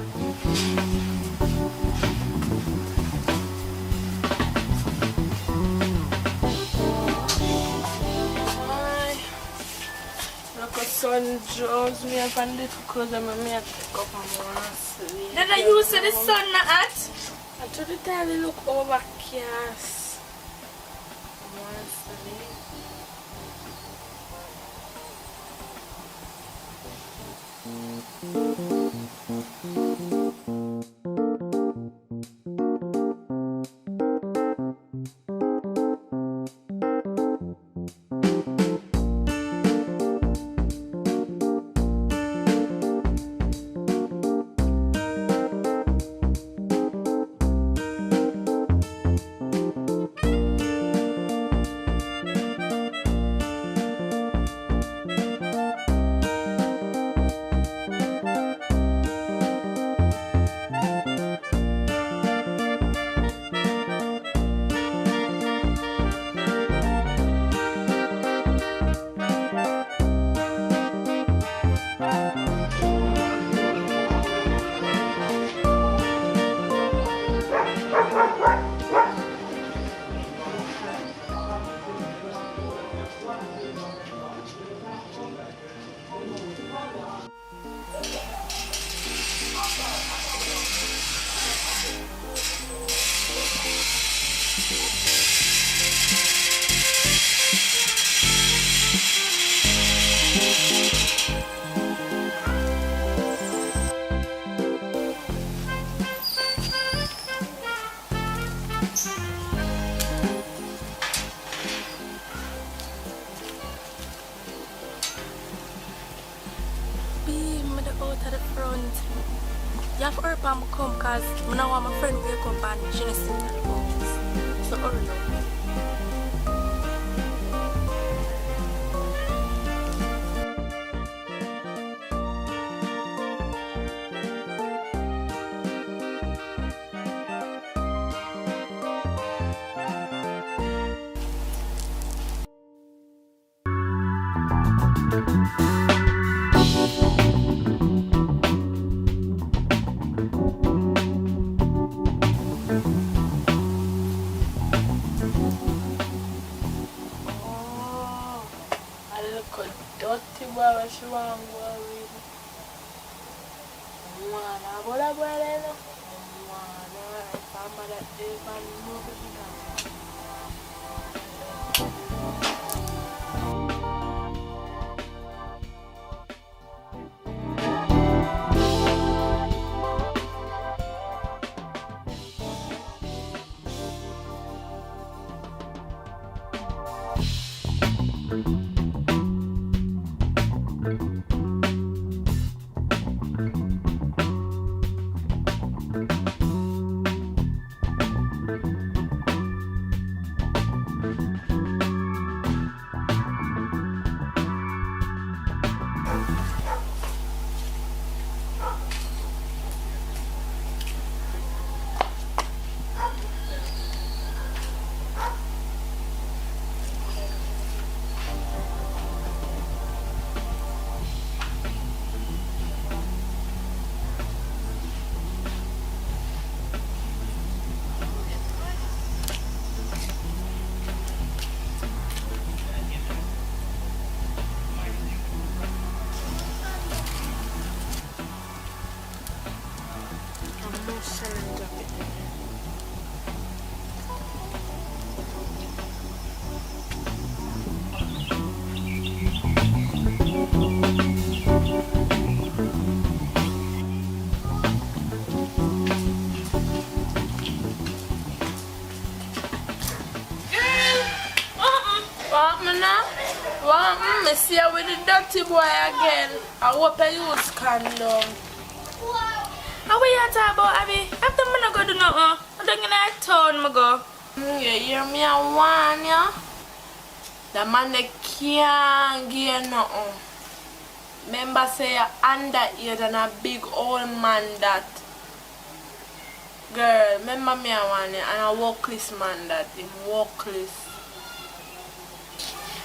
Look at sun draws me up and because I'm a man take up and wanna sleep. Did I use the sun not hot? I told the time they look overcast. I wanna sleep. You have to hurry up and come because I don't want my friend to wake up and she doesn't sit at the house. So hurry up. Dirty boy, she want to go with me. Mwana, bola leno. Mwana, ifamba that day, man, move it now. I see her with the dirty boy again. I hope I use condom. How are you talking about, Abby? After I go do nothing, I'm going to town, I go. You hear me? I want you. The man that can't give nothing. Remember say you're underage and a big old man that. Girl, remember me I want you and a workless man that. Him workless.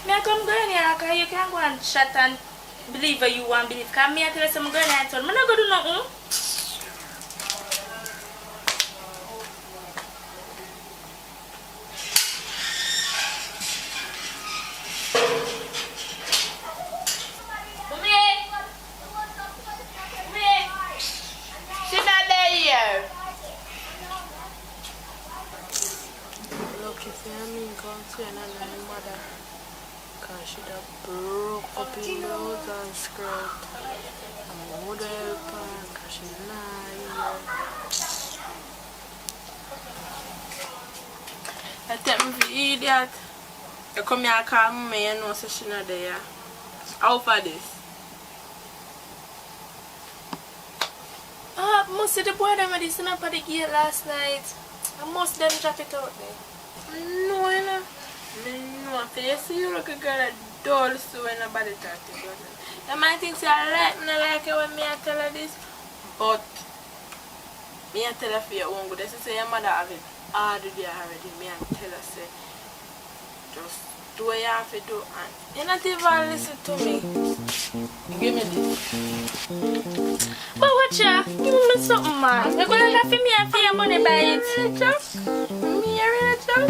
Me I come go in here because you can't go and chat and believe what you want believe. Because me I tell you some girl and son, I'm not going to do nothing. She's not there here. Look, if you mean come to another mother, because she done broke up in nose and skirt. And my mother help her because she's not here. I tell me for idiot. You come here and call me and know so she not there. How for this? Most of the boy them had this up at the gate last night. And most of them drop it out there. No, you know. No, if you see you look a girl that dull so when nobody talk to you. You might think say I like me, I like it when me I tell her this. But me I tell her for your own good. They say your mother have it all the day already. Me I tell her say just do what you have to do and you not even listen to me. Give me this. But watch ya, give me something man. You're going to have me and for your money by it. Me a real job.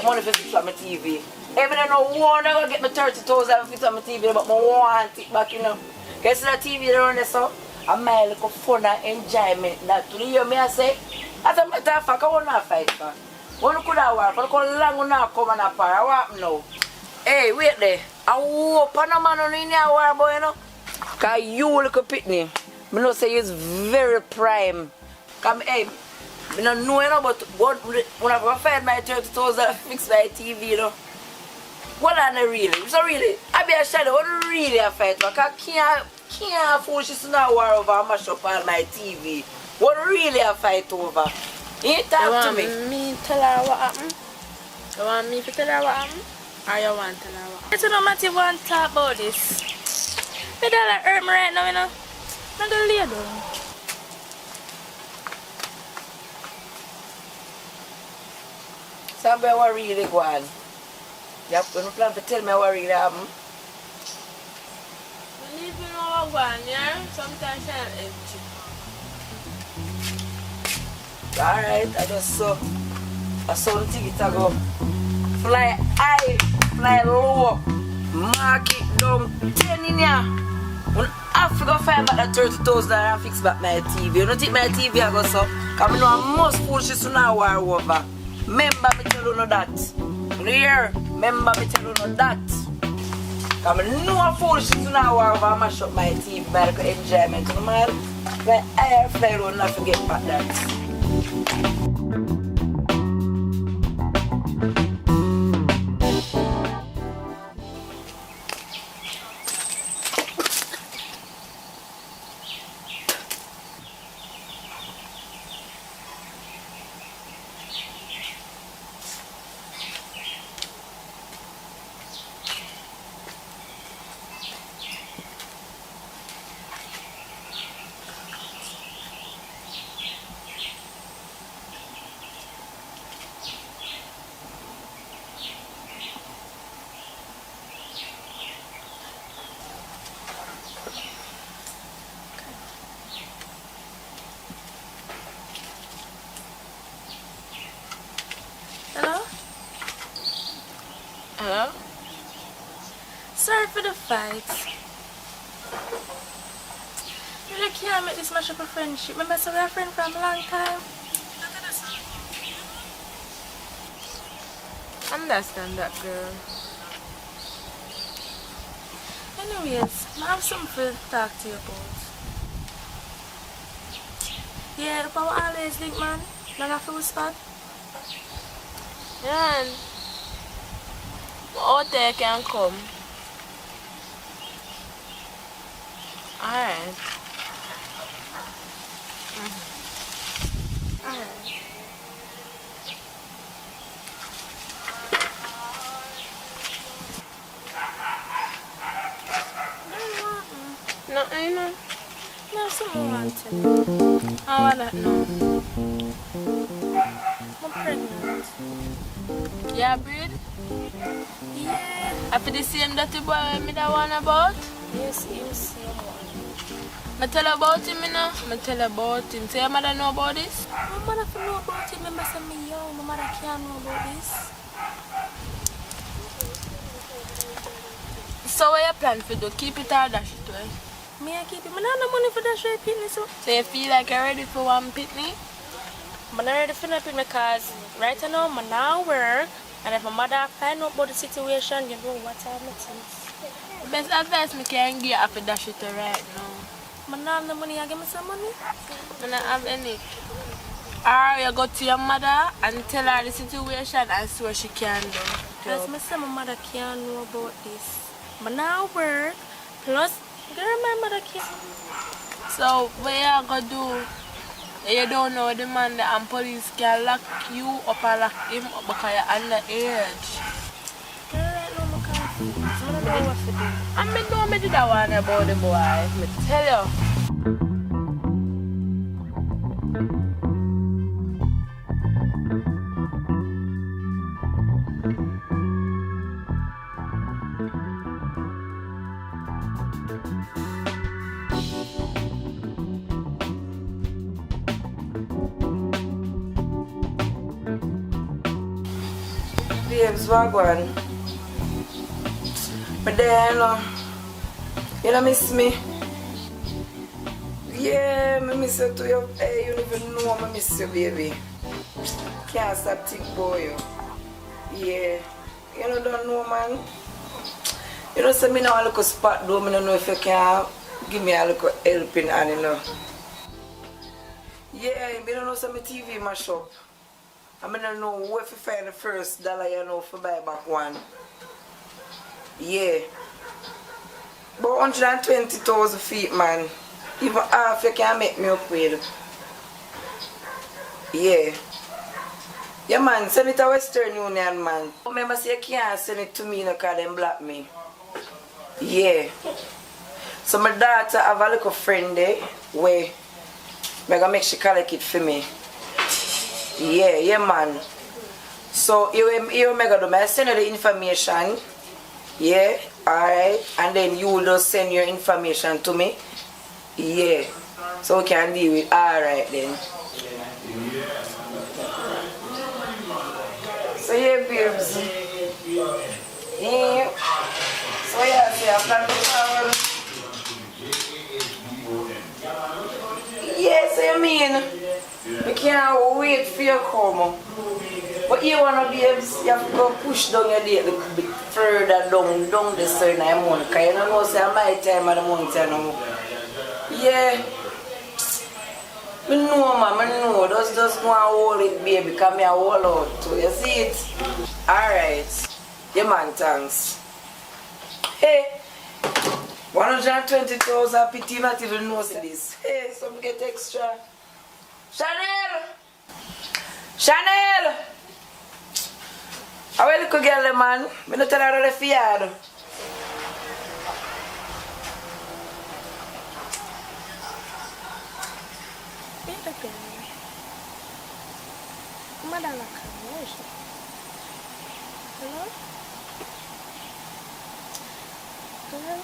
Money for fix up my TV. Even though no one I gonna get my 30,000 for fix up my TV, but I want it back, you know. Guess that TV around there, so I might look fun and enjoyment. That to you me I say, as a matter of fact, I want to fight for. One could have worked, but I long now come and apart. I want now. Hey, wait there. I hope no man on in here war boy, you know. Cause you look a pitney. I know say you's very prime. Come hey. I don't know, you know, but when I find my 30,000 fix my TV, you know. What are they really? So really, I be a shadow, what really a fight? Because I can't afford she's not war over and mash up all my TV. What really a fight over? You talk to me. You want me tell her what happened? You want me to tell her what happened? Or you want to tell her what happened? It's no matter want to talk about this. Me that hurt me right now, you know. I'm going to lay down. Somebody what really go on. You have to plan to tell me what really happened. When you know what go on, yeah? Sometimes I'm empty. Alright, I just saw the ticket to go. Fly high, fly low, mark it down, 10 in here. When I have to go find back that 30,000 and fix back my TV. You don't think my TV I go so? Because I know I must push this now war over. Remember me tell you no that. Clear? Remember me tell you no that. Because I know I foolish this now war over. I mash up my TV by the enjoyment. You know, man? Like I fly around and forget about that. Hello? Sorry for the fight. Really can't make this much of a friendship. Remember, so we're friends for a long time. Understand that, girl. Anyways, I have something to talk to you about. Yeah, if I always think, man, like I feel spot. Yeah, and out there can come. Alright. Alright. No, I know. No, something I want to know. How about that now? I'm pregnant. Yeah, breed? Yeah. After the same dirty boy me that one about? Yes, him same one. Me tell about him, you know? Me tell about him. So your mother know about this? My mother can know about it. Remember, say me young. My mother can't know about this. So what you plan to do? Keep it or dash it away? Me I keep it. I don't have no money for that straight pitney, so. So you feel like you're ready for one pitney? I'm not ready for that pitney because right now I'm now work. And if my mother find out about the situation, you know what I'm The best advice me can give you after dash it right now. I don't have no money. I give me some money. I don't have any. Or you go to your mother and tell her the situation and see what she can do. Because I say my mother can't know about this. But now work, plus, girl, my mother can't. So, what you going to do? You don't know the man and police can lock you up and lock him up because you're underage. Girl, right now I'm confused. I don't know what to do. And me know me did that one about the boy. Me tell you. Babes, wagwan. But then, you don't miss me. Yeah, I miss you too. Hey, you don't even know I miss you, baby. Can't stop thinking about you. Yeah. You don't know, man. You know, say me now a little spot though. I don't know if you can give me a little helping hand, you know. Yeah, I don't know say my TV mash up. I don't know where to find the first dollar, you know, for buy back one. Yeah. But 120,000 feet, man. Even half you can make me up with. Yeah. Yeah, man, send it to Western Union, man. Remember, say you can't send it to me because they block me. Yeah. So my daughter have a little friend there where I'm gonna make she collect it for me. Yeah, man. So you make do I send you the information. Yeah, alright. And then you will just send your information to me. Yeah. So we can deal with alright then. So yeah, babes. Yeah. So yeah, see I plan to travel. Yes, I mean. We can't wait for you to come. But you wanna be able to go push down your date a little bit further down the certain month. Because you don't know say my time of the month anymore. Yeah. I know, man, I know. Just go and hold it, baby, because I hold out too. You see it? Alright. Yeah, man, thanks. Hey. 120,000 pity not even know this. Hey, some get extra. Chanel! Chanel! How are you little girl, man? I don't tell her how to feel. Madame, hello? Hello?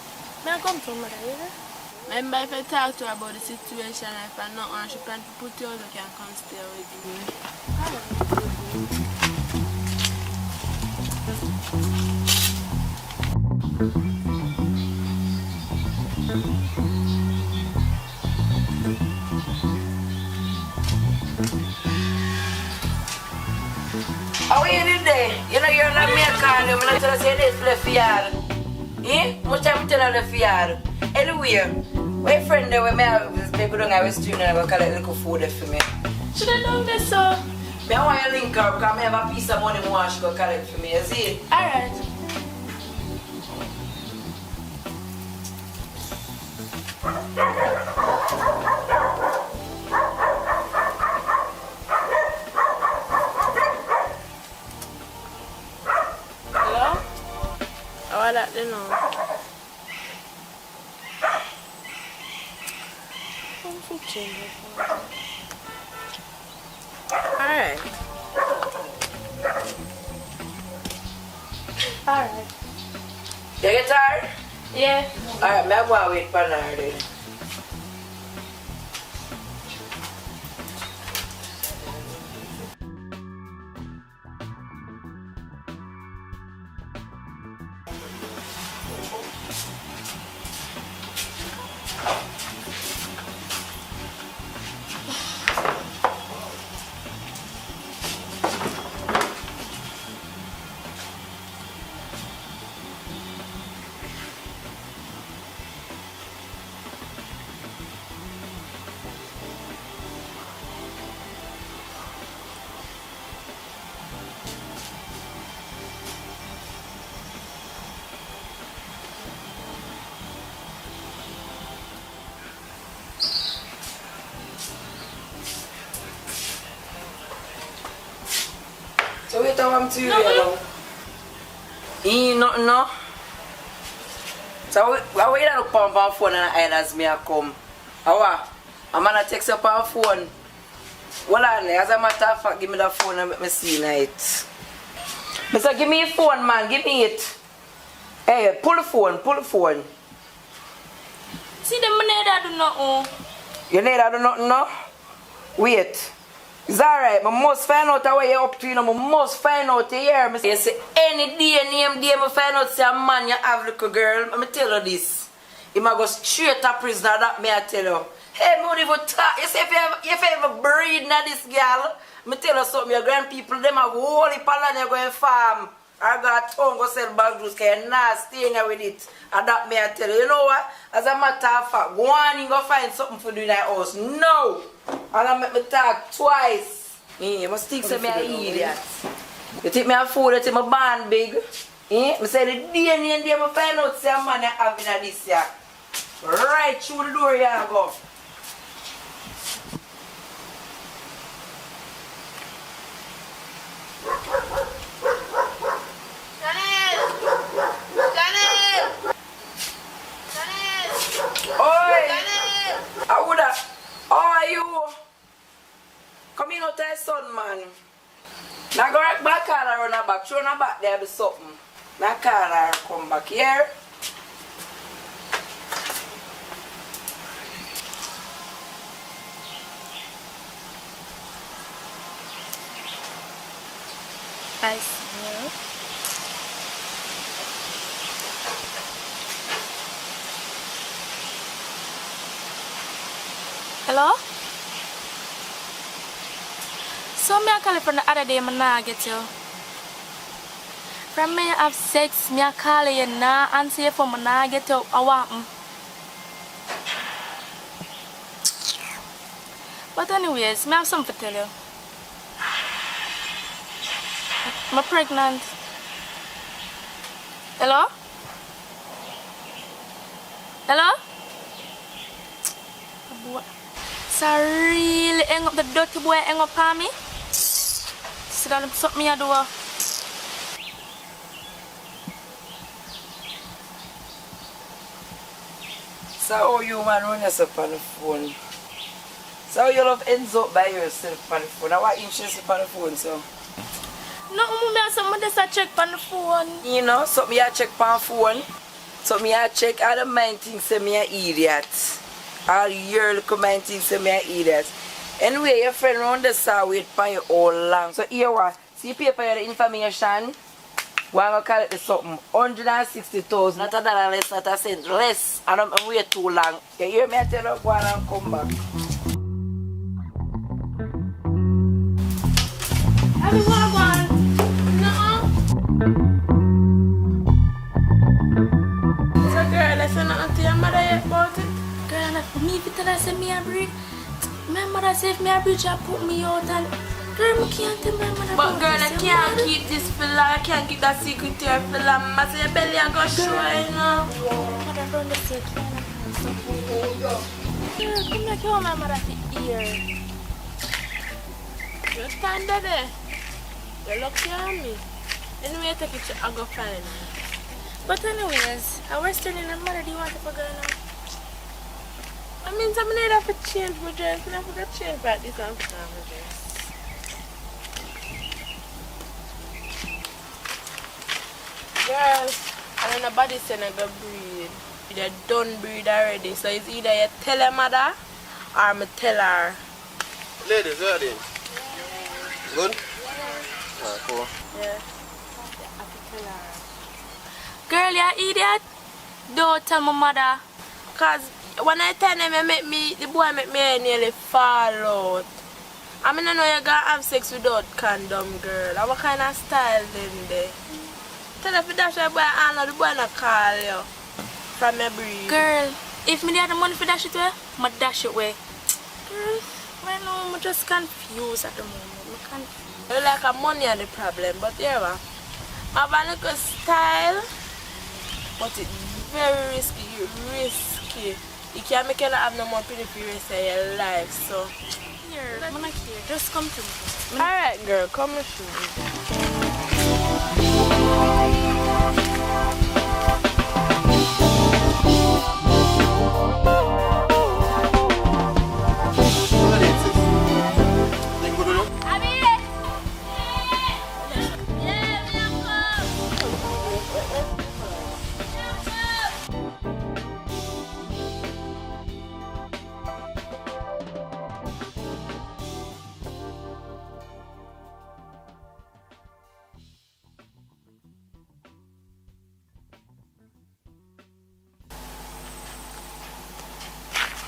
May I come to mother, yeah? Remember if I talk to her about the situation, if I know her, she plan to put you out, you can come stay with me. How are you today? You know you're not me a call you. I'm not tell you say this left yard. Eh? Much time tell you left yard. Anyway, my friend there when me have this baby don't have a stream and I go collect little food for me. Should I know this, sir? Me I want you link her because I have a piece of money I want she go collect for me. You see? Alright. Hello? Oh, I don't know. Alright. Alright. You get tired? Yeah. Alright, me I go and wait for her then. So wait till I'm to you, you know. Ain't nothing, no. So I wait look on my phone and I as me I come. How? I'm gonna text up on phone. Well, as a matter of fact, give me the phone and let me see it. Mister, give me a phone, man. Give me it. Hey, pull the phone. Pull the phone. See the money that do nothing. You need to do nothing, no? Wait. It's alright, I must find out what you're up to, you know. I must find out here. You say any day, name day, I find out say a man you have little girl. Let me tell you this. You might go straight to prison, that me I tell you. Hey, me only for talk. You say if you ever breed na this girl, me tell you something, your grandpeople, them have whole heap of land you go and farm. I got a tongue go sell bag juice, because you're not staying here with it. And that me I tell you. You know what? As a matter of fact, go on and go find something for do in that house. No! And I make me talk twice. You must think say me an idiot. You think me a fool, you think me born big. I say the day and day I find out say a man you have in this year. Right through the door you go. Come in out to the sun, man. Now go right back and run her back. Throw her back there be something. Now call her come back here. I see. Hello? So me I call you from the other day, I not get you. From me I have sex, me I call you now and say for me not get you, I want. But anyways, me have something to tell you. I'm pregnant. Hello? Hello? So really hang up the dirty boy hang up on me? See that something me a do? So how you man run yourself on the phone? So you love ends up by yourself on the phone? Now what interest on the phone so? No, me have something just a check on the phone. You know, something I check on the phone. Something I check all the mind things say me an idiot. All your little mind things say me an idiot. Anyway, your friend round the saw wait for you all long. So here what? See paper the information. We're going to call it something. 160,000. Not a dollar less, not a cent less. And I'm wait too long. You hear me I tell you go on and come back. I mean, what I want? mother say me a breed. My mother say if me a breed, she put me out and girl, I can't tell my mother. But girl, I can't keep this fella. I can't keep that secret to your fella. I say your belly I go show you know. Mother don't say girl, come like you want my mother to hear. You stand there. You're lucky on me. Anyway, take it to I go find me. But anyways, I was telling my mother, do you want to go now? I mean, I need have to change my dress. I have to change back this and put on my dress. Girl, I don't know nobody saying I go breed. They done breed already. So it's either you tell your mother or me tell her. Ladies, how are you? Good? Yeah. Cool. Yeah. I have to tell her. Girl, you idiot. Don't tell my mother. Cause when I tell them the boy make me nearly fall out. I mean I know you gonna have sex without condom, girl. What kind of style then there? Tell her if you dash your boy and the boy not call you from your breed. Girl, if me had the money for dash it away, I'ma dash it away. Girl, right now I'm just confused at the moment. I'm confused. You like a money are the problem, but yeah, I have a little style, but it's very risky. You can't make you not have no more pretty for the rest of your life, so. Here, I'm not here. Just come to me. Alright, girl, come and show me.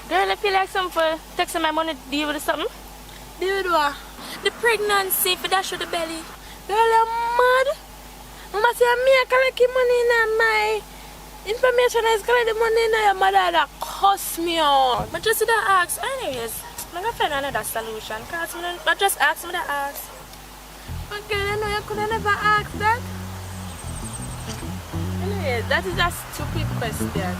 Girl, I feel like something for taking my money to deal with something. Deal with what? The pregnancy for dash with the belly. Girl, I'm mad. Mama say me I collect money in my information is collect the money in your mother that cost me out. But just that ask. Anyways, I'm gonna find another solution. But just ask me that ask. But girl, I know you could have never asked that. Anyways, that is a stupid question.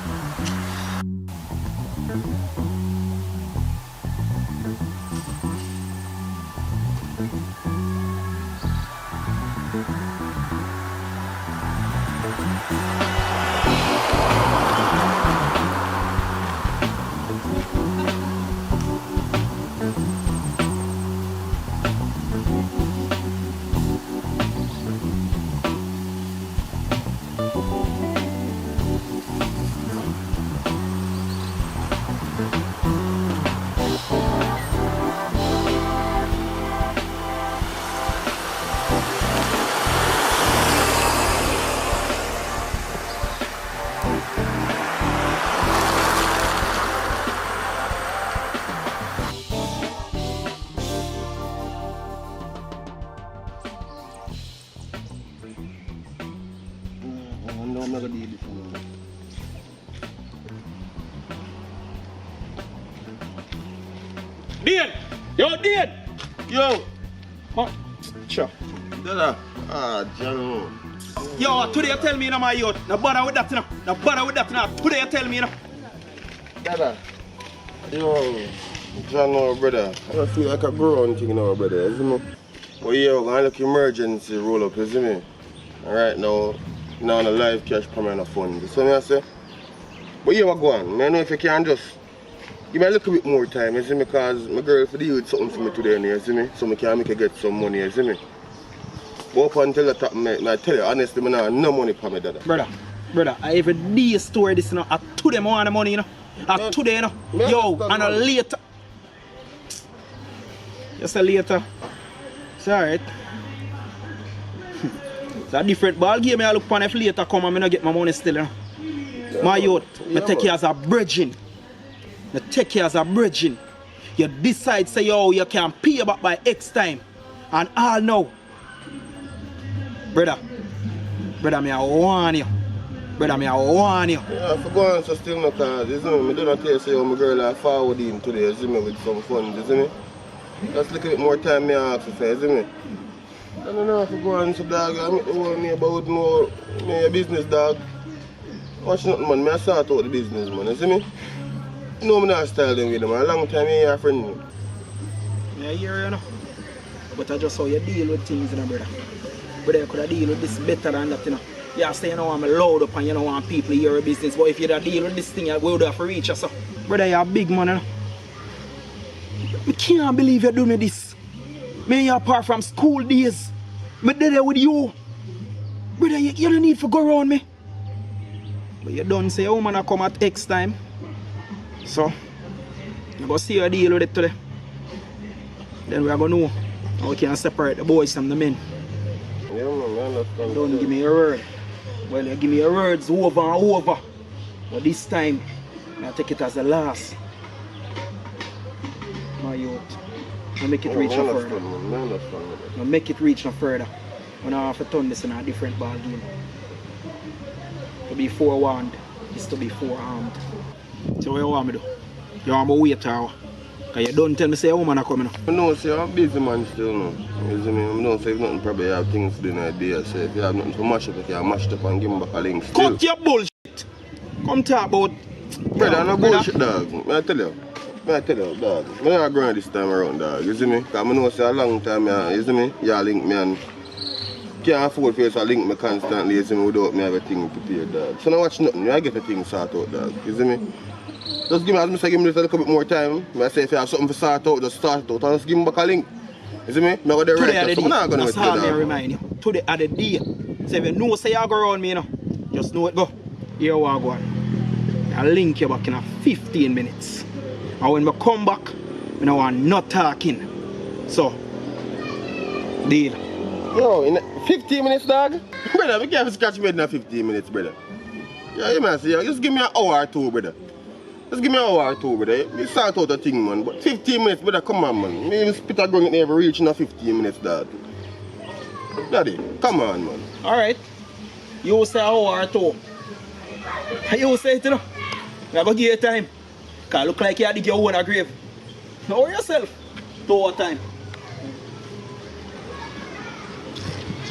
Dean! Yo, Dean! Yo! Huh? Sure. Dada. Jano. Yo, today you tell me my youth. No bother with that now. No bother with that now. Today you tell me Dada. Yo, Jano, brother. I don't feel like a grown thing now, brother. You see me? Well, yeah, we're gonna look emergency roll up, you see me? Alright now, now on a live cash coming on a fund. You see me I say? But yeah, we're going. I know if you can just give me a little bit more time, you see me? Because my girl for deal with something for me today, you see me? So I can make her get some money, you see me? But up until the top, I tell you, honestly, I have no money for me, Dada. Brother, I every day story this, you know. I to them want the money, you know. I today, you know. Yo, and a later. Just a later. It's alright. It's a different ball game. I look upon if later come and I get my money still, you know. Yeah, my youth, I take you as a bridging. I take you as a bridging. You decide, say, yo, you can pay back by X time. And all now. Brother, me I warn you. Brother, I warn you. Yeah, for going so still no cause, you see me? I do not tell you say my girl are forward in today, you see me, with some fun, you see me? Just a little bit more time me ask for, you see me? I don't know if you go on so dog, I meet the whole neighbor would know me a business dog. Watch nothing man, I start out the business man, you see me? You know me not style them with them, a long time you a friend. Yeah, I hear you know. But I just how you deal with things, you know, brother. Brother, you could have deal with this better than that, you know. You say you know I'm loud up and you don't want people to hear your business, but if you don't deal with this thing, you would have to reach us. Brother, you're a big man, you know. I can't believe you do me this. Me apart from school days. Me there with you. Brother, you don't need to go around me. But you don't say your woman come at X time. So, you go see how you deal with it today. Then we are going to know how we can separate the boys from the men. Yeah, man, I understand. Don't give me your word. Well, you give me your words over and over. But this time, I take it as the last. My youth. I make it reach no further. I make it reach no further. When I have to turn this in a different ball game. To be forewarned is to be forearmed. So what you want me to do? You want me to wait or what? Because you don't tell me say a woman are coming up. I know say I'm busy man still now. You see me? I know say if nothing probably have things to do in a day. So if you have nothing to mash up, you can mash it up and give me back a link still. Cut your bullshit! Come talk about... Brother, no bullshit dog. I tell you, dog. I'm not going this time around, dog. You see me? Because I know say a long time, you see me? You link me and can't afford for you to link me constantly, you see me, without me have a thing prepared, dog. So now watch nothing, I get a thing sorted out, dog. You see me? Just give me, as I say, give me a little bit more time. I say if you have something to sort out, just start it out and just give me back a link. You see me? I'm going to Today right, so I'm not going to that's all me remind you. Today at the day. So if you know say you go around me, you know, just know it go. Here we go on. I'll link you back in 15 minutes. And when I come back, I don't want no talking. So, deal. Yo, in 15 minutes, dog? Brother, we can't scratch me in 15 minutes, brother. Yeah, you man, see, just give me an hour or two, brother. Just give me an hour or two, brother. You start out a thing, man. But 15 minutes, brother, come on, man. Me even spit a gun, it never reach in 15 minutes, dog. Daddy, come on, man. Alright. You say an hour or two. You say it, you know. I'm going to give you time. Because look like you dig your own grave. Know yourself. 2 hour time.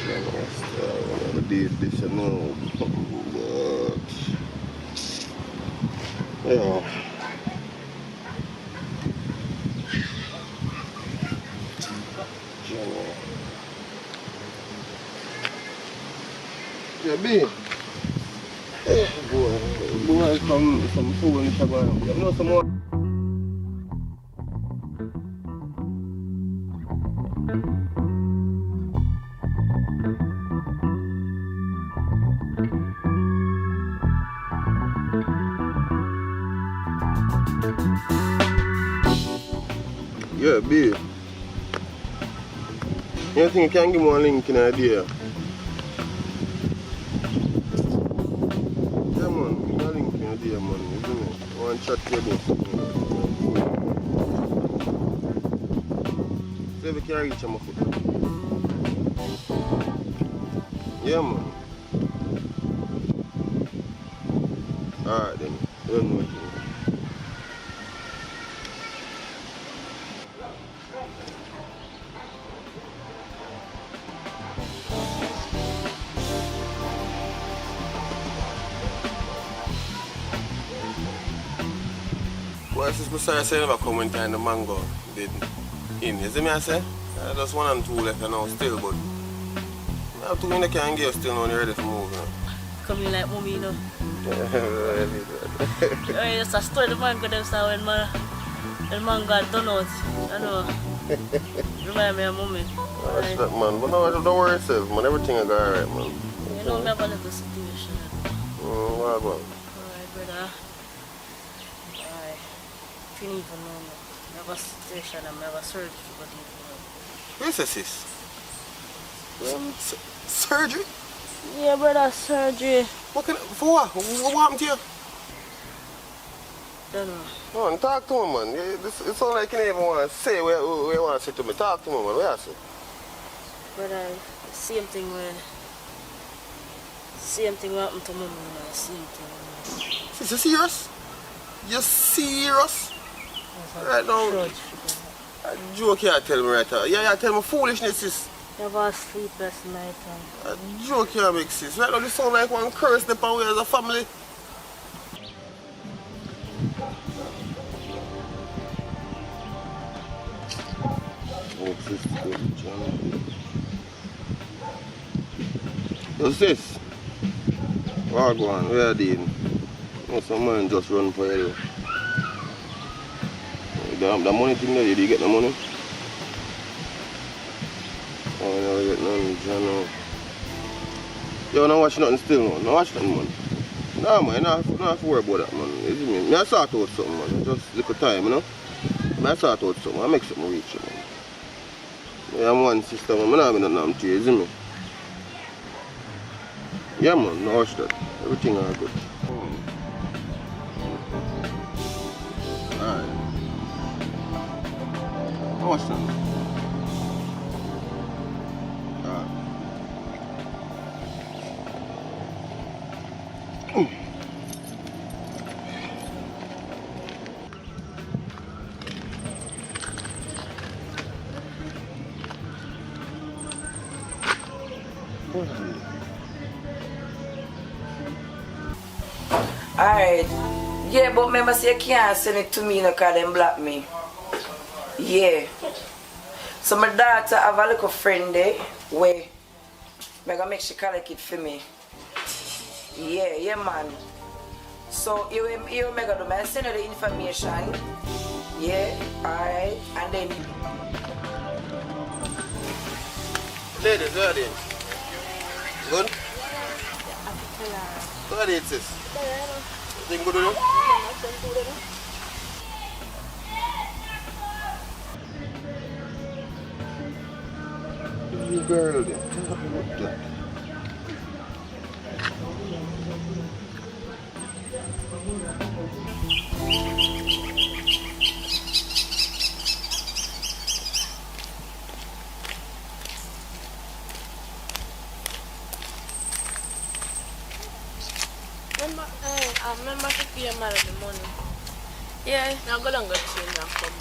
I did this, you know. But, yeah. Yeah, B. Hey, boy, some food in the bar. You know some more? Yeah, B. You think you can give me a link in a day? Yeah, man. Give me a link in a day, man. You see me? I want to chat to you about something. See if you can reach my foot. Yeah, man. Alright then. You don't know what you mean. Well, since I started saying about coming time the mango did in, you see me I say? Just 1 and 2 left now still, but I have 2 in the can give still now ready to move now. Come in like mommy, you know. Just a story the mango them say when the mango done out, you know. Remind me of mommy. That's that, man, but no, don't worry yourself, man, everything will go alright, man. You know, me have a little situation. What about? Alright, brother. You don't even know me. I have a situation and I have a surgery to go do. Yes, sis. Surgery? Yeah, brother, surgery. What can, for what? What happened to you? Don't know. Man, talk to me, man. It sounds like you don't even want to say what you want to say to me. Talk to me, man. What you say? Brother, the same thing Same thing happened to Mama, man. Same thing. Sis, you serious? You serious? Right now, a joke you tell me right now. Yeah, you tell me foolishness, sis. You have a sleepless night. A joke you make, sis. Right now, this sound like one curse the power as a family. Oh, sis, yo, sis. What go on? Where are they? Oh, some man just run for you. The money thing there, did you get the money? Oh, I never get none, John. Yo, don't watch nothing still, man. Don't watch nothing, man. Nah, man, you don't have to worry about that, man. You see me? I sort out something, man. Just little time, you know? I sort out something. I make something reach, man. Yeah, I'm one sister, man. I don't have nothing to you, you see me? Yeah, man, no watch that. Everything all good. Alright. No watch that. Alright. Alright. Yeah, but remember say you can't send it to me because them block me. Yeah. So my daughter have a little friend there where I'm gonna make she collect it for me. Yeah, man. So you make do I send her the information. Yeah, alright. And then Ladies, where are they? Good? Where are they, sis? Everything good with you? You girl there. Tell me what that. Remember to pay your mother the money. Yeah, now go down go change and come.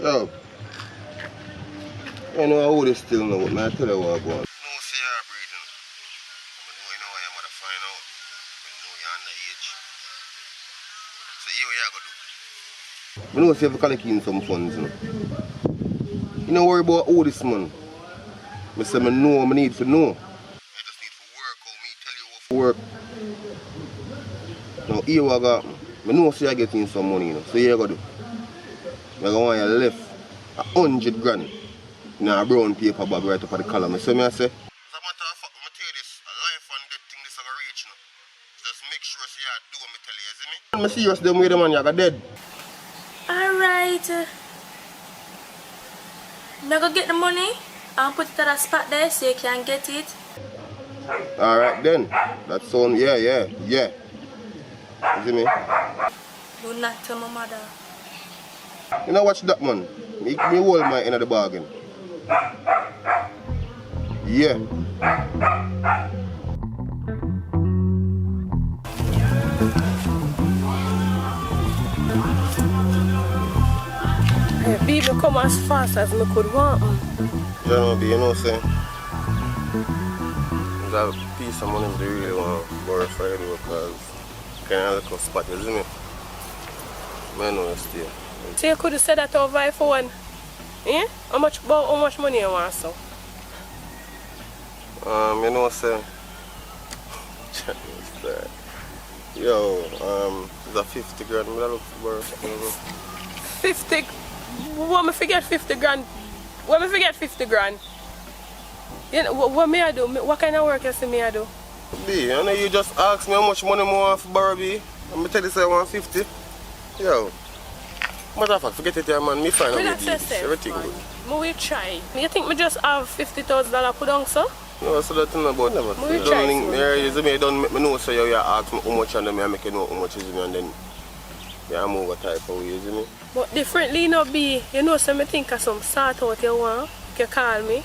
Yo, I know how this still know, but I tell you what I go on. No, see you're breathing. I know your mother find out. I know you're underage. So here what you go do. I know see if you collect in some funds, you know. You don't worry about all this, man. I say I know I need to know. I just need to work out, me tell you what to work. Now here what I got. I know see I get in some money, you know. So here you go do. I want you left 100 grand in a brown paper bag right up at the column. So I say, as a matter of fact, I'm tell you this, a life and death thing this is going to reach, you know. Just make sure so you do what I tell you, you see me? I'm serious them with the man, you're dead. Alright. I'm gonna get the money and put it at a spot there so you can get it. Alright then. That sound, yeah. You see me? Do not tell my mother. You know watch that, man. Me hold my end of the bargain. Yeah. Baby come as fast as I could want. You know, you know what I'm saying? That piece of money is really want to borrow for you because kind of like a spot, you see me? I know you stay. So you could have said that over the phone. Yeah? How much money you want, so? You know what I'm saying? Yo, it's a 50 grand. I look for 50? What me forget 50 grand? What me forget 50 grand? You know, what may I do? What kind of work you see me I do? B, I know you just asked me how much money I want for borrow, B. I'm tell you say I want 50. Yo. Matter of fact, forget it here, man. Me find out everything good. Me will try. You think me just have $50,000 put on, so? No, so that's not about never. Me will try. You don't make me know so you ask me how much and then I make you know how much is me and then Yeah, I'm over type of way, you see me? But differently no be, you know, so me think of some sort out you want, you call me.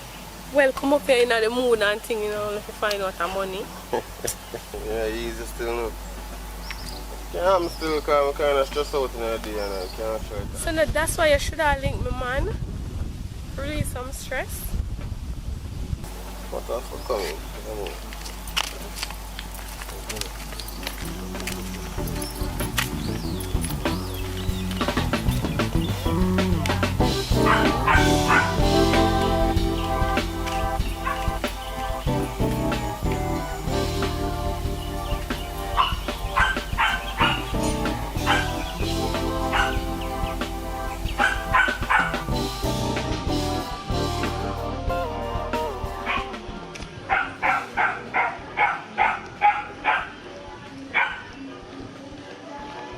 Well, come up here in the mood and thing, you know, if you find out the money. Yeah, easy still, no. Yeah, I'm still kind of stressed out in the day and I can't try it. So no, that's why you should have linked me, man. Release some stress. What else for coming? Come on.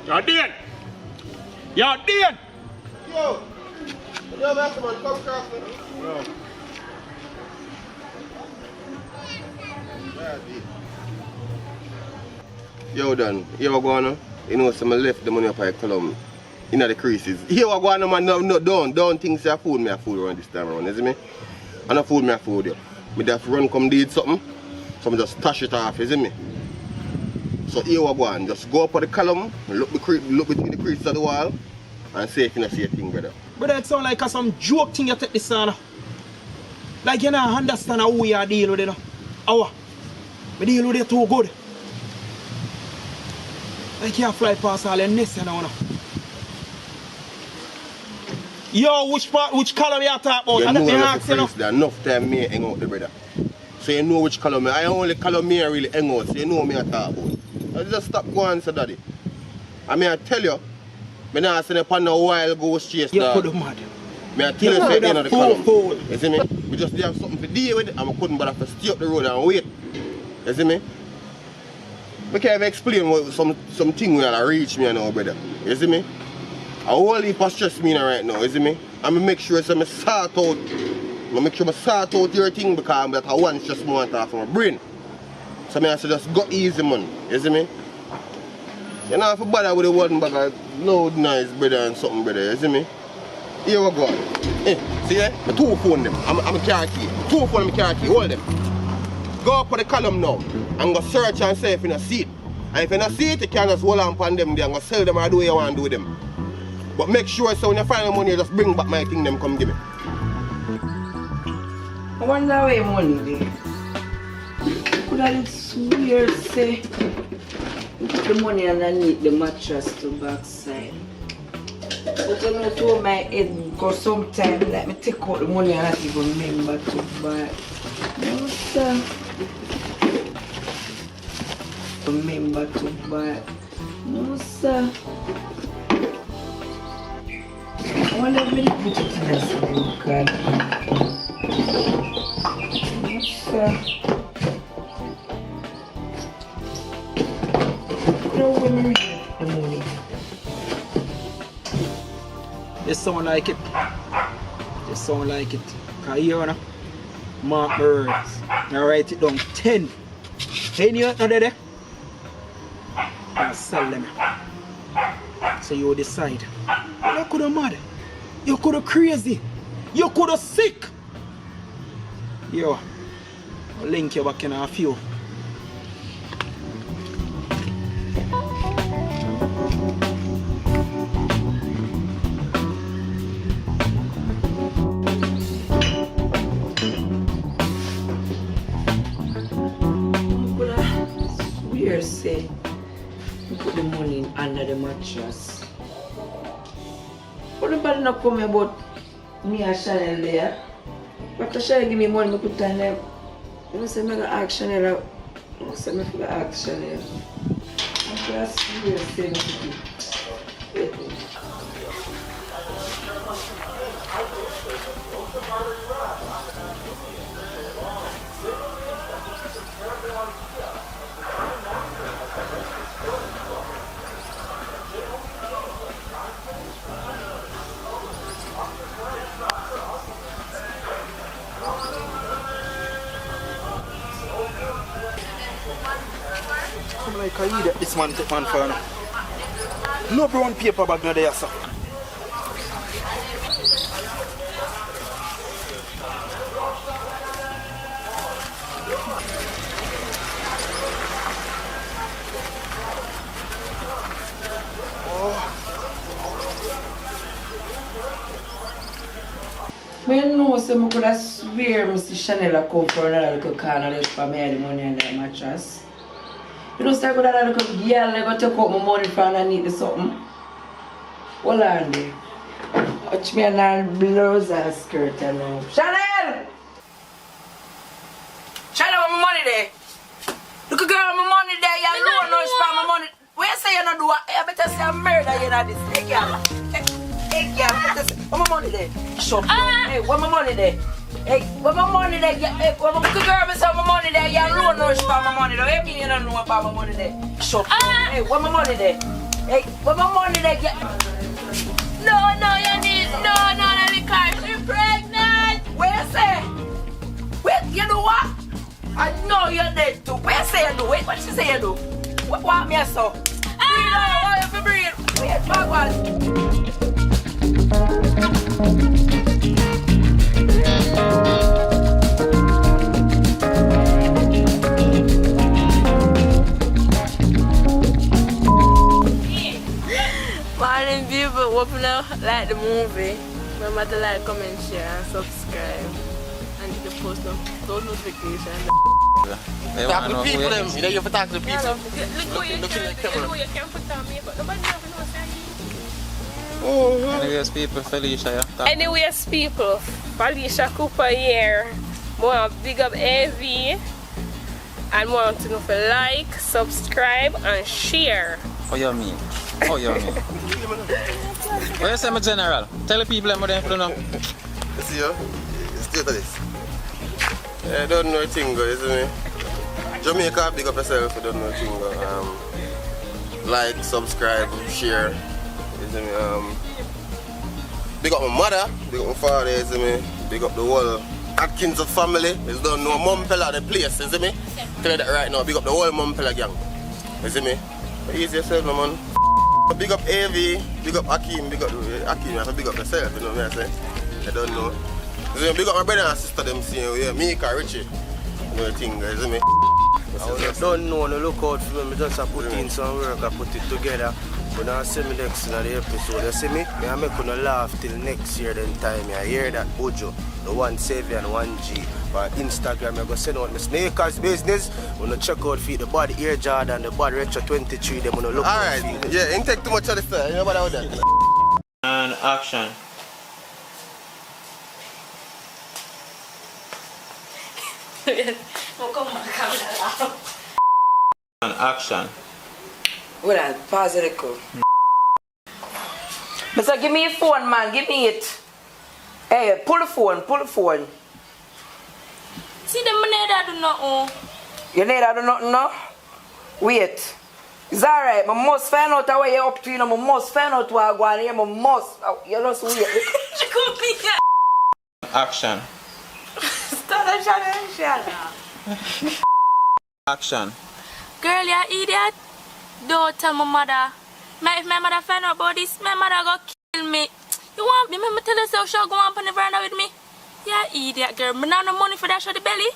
You're dead! You're dead! Yo! Yo, that's man, come across me. Yo. Yo, Dan, you ever go on? You know, some left the money up at Column in the creases. You ever go on, man? No, don't think say I fool me, I fool around this time around, you see me? And I fool me, I fool you. Me just run come did something, so I just touch it off, you see me? So here we go on, just go up on the column, look between the creases of the wall, and see if you see a thing, brother. But that sound like some joke thing you take this on. Like you don't understand how we are dealing with it. How? We deal with it too good. Like you fly past all the nests now. Yo, which column you talk about? You I know let me ask you. There enough time me hang out the brother. So you know which column I only column me really hang out, so you know me I talk about. I just stop going so daddy. I mean I tell you, I not send upon a wild goose chase. You could have mad. I tell you say the column. You see me? We just have something to deal with and I couldn't bother to stay up the road and wait. You see me? I can't even explain what something will reach me now, brother. You see me? A whole heap of stress me right now, you see me? And I make sure so I sort out. I make sure I sort out your thing because I want stress more off from my brain. So I say just go easy, man. You see me? You know if you bother with the one bag of loud nice brother and something, brother, you see me? Here we go. Hey, see there? The two phone them. I'm a car key. Two phone them car key, hold them. Go up on the column now and go search and see if you don't see it. And if you don't see it, you can just hold on upon them there and go sell them or do what you want to do with them. But make sure so when you find the money, you just bring back my thing, them come give me. I wonder where money there. Could I swear say put the money underneath the mattress to backside. But you know to my head because sometimes let me take out the money and not even remember to buy. No sir. Remember to buy. No sir. I wonder if we put it in this card. Yes, sir. No women get the money. They sound like it. They sound like it. Because here, mark my words. Now write it down. 10. 10 you not there. And sell them. So you decide. You could have mad. You could have crazy. You could have sick. Yo, I'll link you back in a few. Swear say you put the money under the mattress. But nobody not come about me and Chanel there. After Chanel give me money, I put it on there. You know, say I'm going to ask Chanel. I say I'm going to ask Chanel. I'm going to swear say wait. Like I eat this man take man for now. No brown paper bag no there, sir. I know so I could have swear Mr. Chanel come for another little corner for me the money on that mattress. You know, so I could have a little girl I go take out my money from underneath the something. Hold on there. Watch me and I'll blouse and skirt and all. Chanel! Chanel, where my money there? Look at girl, my money there. You don't know spend my money. Where you say you don't do it? I better say I'm murder you know this. Hey, girl. Hey, girl. Where my money there? Shut up. Hey, where my money there? Hey, where my money there? Hey, where my girl, me say my money there. You don't know spend my money there. What mean you don't know about my money there? Shut up. Hey, where my money there? Hey, where my money there? No, you need. No, let me call. She's pregnant. Where you say? Wait, you know what? I know you're dead too. Where you say you do? Wait, what she say you do? What me so? Breathe out. Why you breathe? Wait, backward. Morning people, hope you like the movie. Remember to like, comment, share and subscribe. And you can post those notifications. Talk to the people them. You know you have to talk to the people. Look in the camera. You can't put on makeup. Nobody knows. Anyways, people, Felicia, yeah. Anyways, people, Felicia Cooper here. More big up AV. And want to know if you like, subscribe, and share. What you mean? What you mean? What you say, my general? Tell the people what they know. You see, it's still this. I don't know a thing, isn't it? Jamaica, big up yourself, you don't know a thing. Like, subscribe, share. Isn't it? Big up my mother, big up my father, isn't it? Big up the whole Atkins of family. You don't know Mumpella the place, isn't it? Tell you that right now, big up the whole Mumpella gang. Isn't it? Easy yourself, no man. Big up AV, big up Akeem, big up Akeem, you have to big up yourself, you know what I say? I don't know. So big up my brother and sister them seeing yeah, Mika, Richie. You know the thing, isn't it? I don't know, no look out for me, I just put in some work, I put it together. When I see me next in the episode, you see me? I make you laugh till next year then time. I hear that Ojo, the 1 Saviour and 1G. For Instagram, I go send out my sneakers business. When I check out for the body Air Jordan, the body Retro 23, them when I look alright, yeah, ain't take too much of this stuff, you know about that? And action. And action. Well, pause it, cool. Mister, give me your phone, man. Give me it. Hey, pull the phone. See them neither do nothing. You neither do nothing, no? Wait. It's alright. I must find out what you're up to. You know, I must find out what I'm going on. I must. You just wait. Action. Start a challenge. Action. Girl, you idiot. Don't tell my mother. If my mother find out about this, my mother go kill me. You want me? Remember tell yourself she'll go on the veranda with me? Yeah, idiot girl. Me not no money for that show the belly.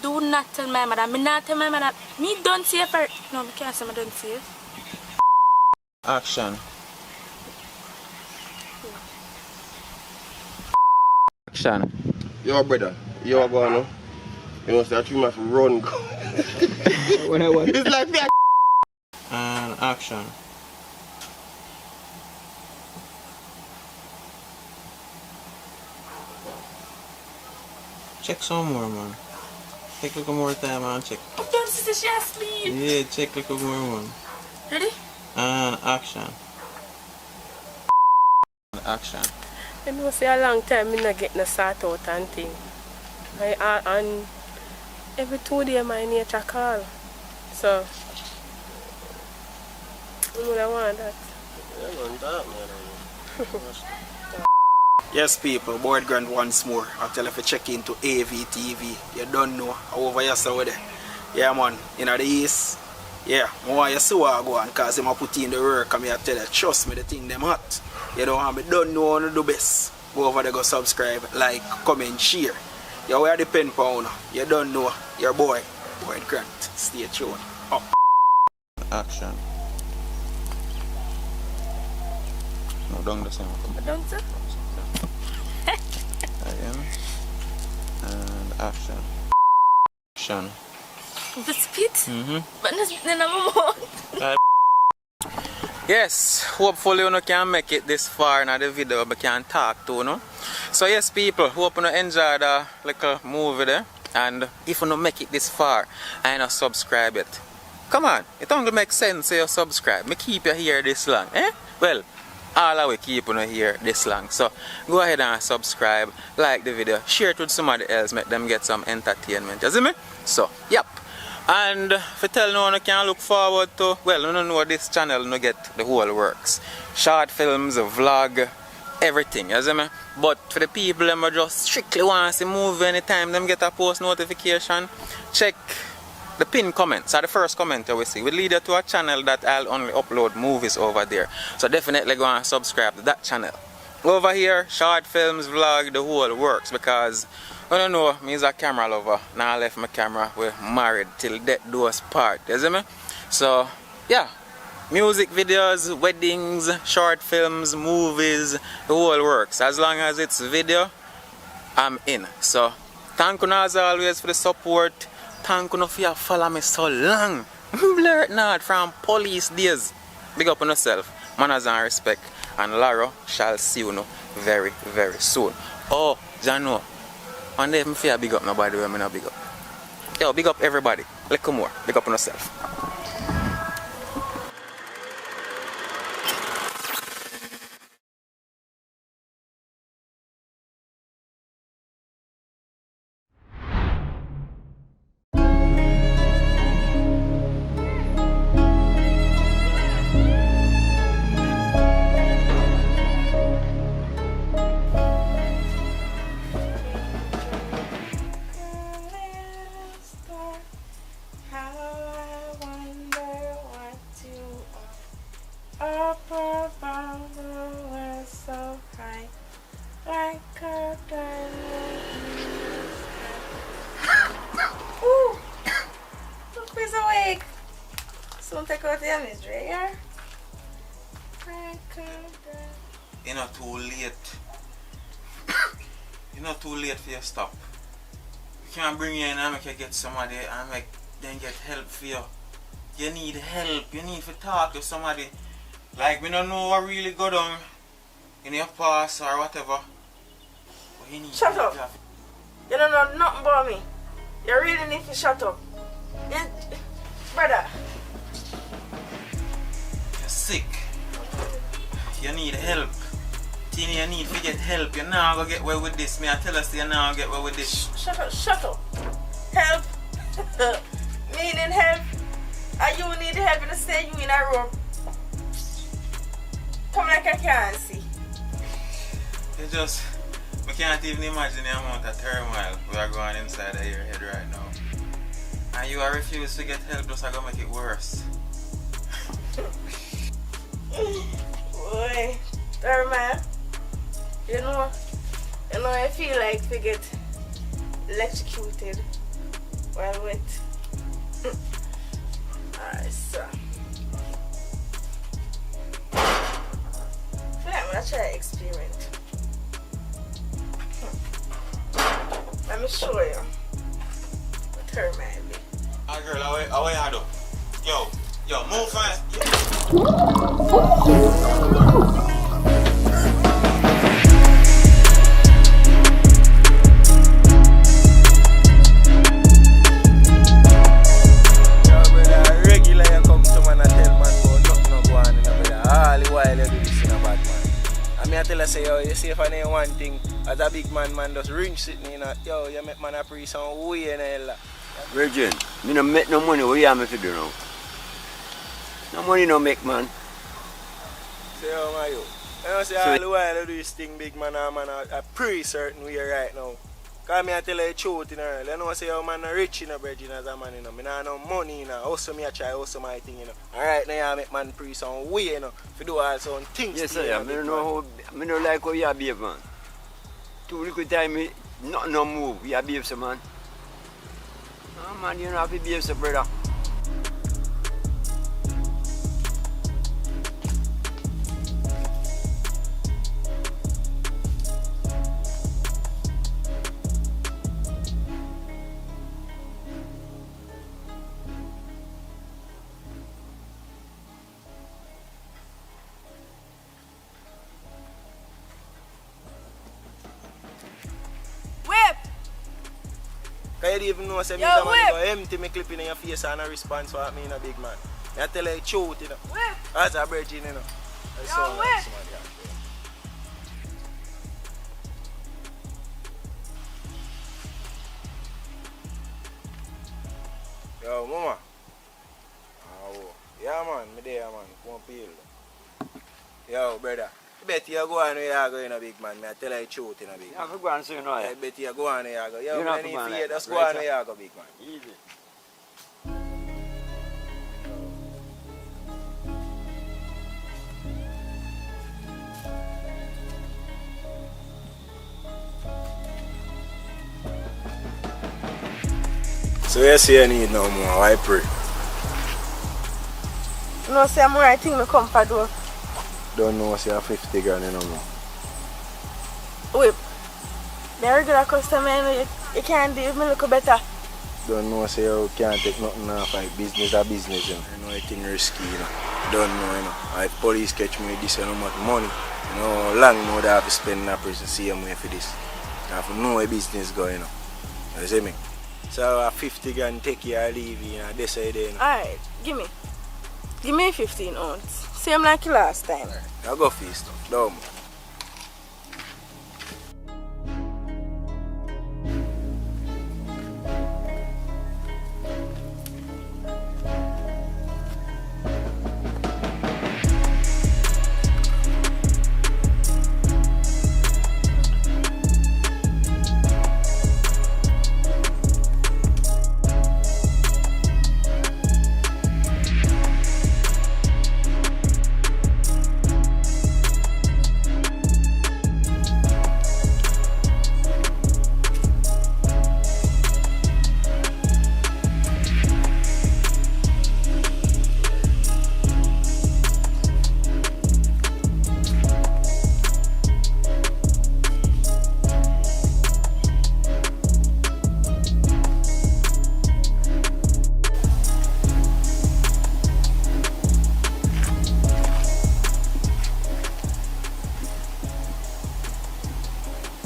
Do not tell my mother. Me not tell my mother. Me don't see her for... No, me can't say me don't see her. Action. Action. Yo, brother. Yo, go on. You know, say you must run. It's like that. And action. Check some more, man. Take a little more time, man. Check. Don't see she asleep. Yeah, check a little more, man. Ready? And action. Action. I know say a long time I not get no sort out and thing. And every 2 days my nature call. So I want that. Yes, people, board grand once more. I'll tell you if you check into AVTV. You don't know. Over here, so there. Yeah, man. In the east, Yeah, I want you to see what I go on because I'm put in the work and I tell you, trust me, the thing them hot. You don't want me don't know how to do best. Go over there, go subscribe, like, comment, share. You wear the pen pound. You don't know. Your boy Grant. Stay tuned. Up. Action. No, down the same. Down, sir? Again. And action. Action. The spit? Mm-hmm. But then I'm more. Yes, hopefully you can make it this far in the video but can talk to you. So yes people, hope you enjoy the little movie there. And if you don't make it this far and you subscribe it, come on, it only makes sense to you subscribe. Me keep you here this long, eh? Well, all of we keep you here this long. So go ahead and subscribe, like the video, share it with somebody else, make them get some entertainment. You see me? So, yep. And if you tell no one you can look forward to, well, you don't know this channel, you get the whole works. Short films, vlog, everything, you see me? But for the people who just strictly want to see movie anytime them get a post notification, check the pinned comments, or the first comment you will see. Will lead you to a channel that I'll only upload movies over there. So definitely go and subscribe to that channel. Over here, short films, vlog, the whole works, because I don't know, me is a camera lover. Now I left my camera, we're married till death do us part, you see me? So, yeah, music videos, weddings, short films, movies, the whole works. As long as it's video, I'm in. So, thank you as always for the support. Thank you for you follow me so long. Blur it not from police days. Big up on yourself, manners and respect. And Laro shall see you very, very soon. Oh, Jano. One day, if I big up nobody, I'm not big up. Yo, big up everybody. Little more. Big up on yourself. Up above the world so high, like a diamond. Ooh! Look who's awake. Soon take out the misery, yeah? You're not too late. You're not too late for your stop. You can't bring you in and make you get somebody and make them get help for you. You need help. You need to talk to somebody. Like, we don't know what really go down in your past or whatever. But you need shut up. You don't know nothing about me. You really need to shut up. Brother. You're sick. You need help. Tini, you need to get help. You're not going to get away with this. Me, I tell us you're not going to get away with this. Shut up, shut up. Help. Meaning help. And you need help and stay you in a room. Come like I can't see. You just, we can't even imagine the amount of turmoil we are going inside of your head right now. And you are refused to get help, just going to make it worse. Boy, turmoil. You know, I feel like to get electrocuted while wet. Alright, so. I'm gonna try to experiment. Let me show you what her might be. Ah, girl, how you do? Yo, move fast. Regular you come to man and tell man go nothing no go on in a brother. All the while you do this in a bad man. And me I tell you say yo, you see if I need one thing, as a big man just ring sitting in a yo, you make man a pre some way in hell. Virgin, me no make no money, what you have me to do now? No money no make man. Say yo man yo. You know say all the while you do this thing big man and man a pre certain way right now. Because I tell you the truth, you know. You know, say, oh, man, rich, you know, brethren, as a man, you know. I don't have no money, you know. Also, I try, also my thing, you know. Alright, now I make man pre some way, you know. To do all some things. Yes, sir. I don't like how you behave, man. Too little time, nothing no move. You behave, so, man. Oh, man, you don't have to behave, so, brother. You don't even know say me the man go empty me clip in your face and a response for me in a big man. I tell you the truth, you know. That's a virgin, you know. That's so nice, man. Yo, mama. Oh, yeah, man. Me there, man. Come peel. Yo, brother. I bet you go on where you go in a big man. I tell you the truth in a big man. You have to go on so you know. I bet you go on where you go. Yo, you man, if you just go on where you go, big man. Easy. So you say you need no more, I pray. No, say I'm right thing me come for do. Don't know say 50 grand no more. Wait. The regular customer you can't do me look better. Don't know say you can't take nothing off like business or business, you know. You know it's risky, you know. Don't know, you know. If police catch me with this and much money, you know, long know that I have to spend in a prison same way for this. I have to know where business going, you know. You see me? So 50 grand take you or leave you, you know, this side there, you know. Alright, give me 15 ounce. Same like last time. Right. I'll go feast stuff, don't move.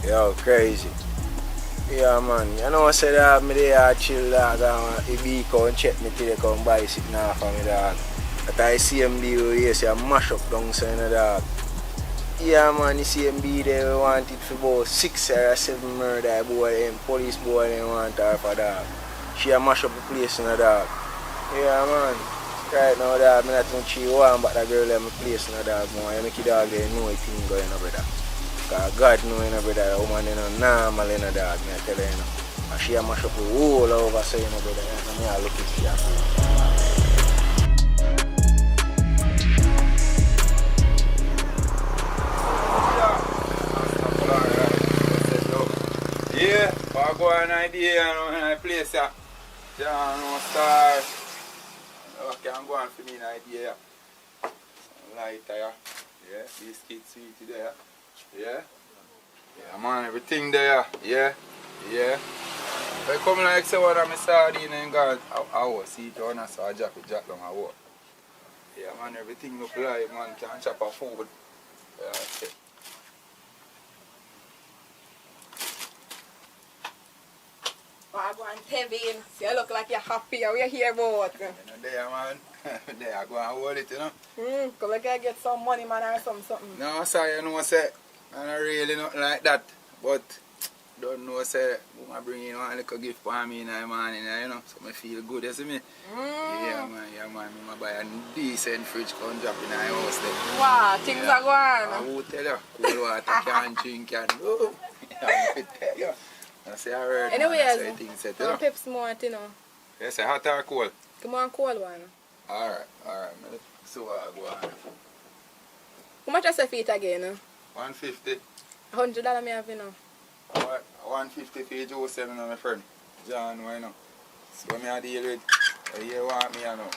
Yo, crazy. Yeah, man. You know, I said that me there chill dog and if he come check me till they come buy sitting off for me dog. But I see him be yes, you mash up down so you know dog. Yeah, man, you see him be there, we want it for about 6 or 7 murder boy, them police boy, they want her for dog. She a mash up the place in the dog. Yeah, man. Right now, dog, I'm not think she want, but that girl let me place in the dog more. You make the dog there know it thing going on, brother. Because God knows, you know, brother, a woman is normal, you know, dog, I tell you, you know. And she a mash up the whole over, so, you know, brother, you know, I look at she. Yeah, I go an idea, you know, in a place, yeah. No star. I can go on for me an idea. Some lighter, yeah. Yeah, biscuit sweet there. Yeah. Yeah, man, everything there. Yeah. Yeah. If I come like say what I'm sardine and God, I will see it on us, so I drop down I walk. Yeah, man, everything look like, man, can chop a food. Yeah, that's it. I go and Tevin, so you look like you're happy. How you here about? You know, there, man. There, I go and hold it, you know. Come like I get some money, man, or something. No, sorry, you know, say, I don't really nothing like that. But, don't know, say, I bring in one little gift for me in the morning, you know. So I feel good, you see me? Yeah, man. I buy a decent fridge, come drop in the house there. Wow, things are going. I will tell you, cold water, can't drink, and oh, I will tell you. I say alright. Anyways, set, no Pepsi more, you know. You say hot or cold? Come on, cold one. Alright. So go on. How much is the feet again? $150. $100 me have, you know. What? 150 for Joe selling on my friend. John, why not? So me I deal with. You want me, I know.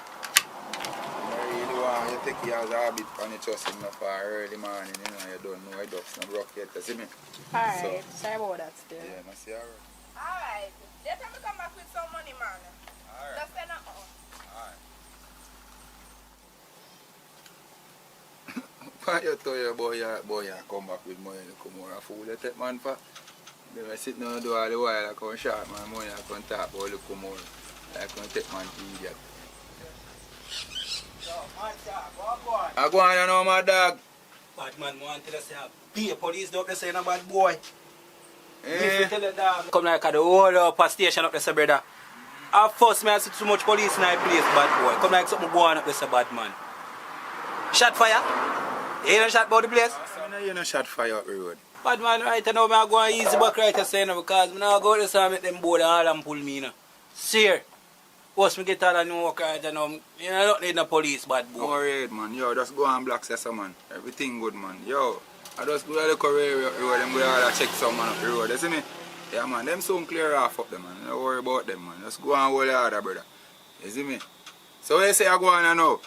You really want you take you as a habit and you trust him for early morning, you know, you don't know, I ducks not broke yet, you see me? Alright, sorry about that still. Yeah, I see alright. Alright. Let me come back with some money, man. Alright. Just send it out. Why you tell your boy you come back with money, you come more a fool you take man for? They were sitting on the door all the while, I come short my money, I come talk about you come more. I come take man to idiot. I go on, you know, my dog. Bad man want to say, be a police dog, they say, no bad boy. Eh. Come like the whole upper station up there, say, brother. At first, I see too much police in my place, bad boy. Come like something going up there, say, bad man. Shot fire? You ain't shot about the place? You know shot fire up the road. Bad man, right now, I'm going easy back right there, say, because I'm not going to say, make them board and all and pull me, you know. See once me get all the new work right now, you don't need no police, bad boy. Alright, man. Yo, just go and block Sessa, man. Everything good, man. Yo, I just go to the career road, them go all check some man up the road, you see me? Yeah, man, them soon clear off up them, man. Don't worry about them, man. Just go and hold the order, brother. You see me? So what you say I go on now?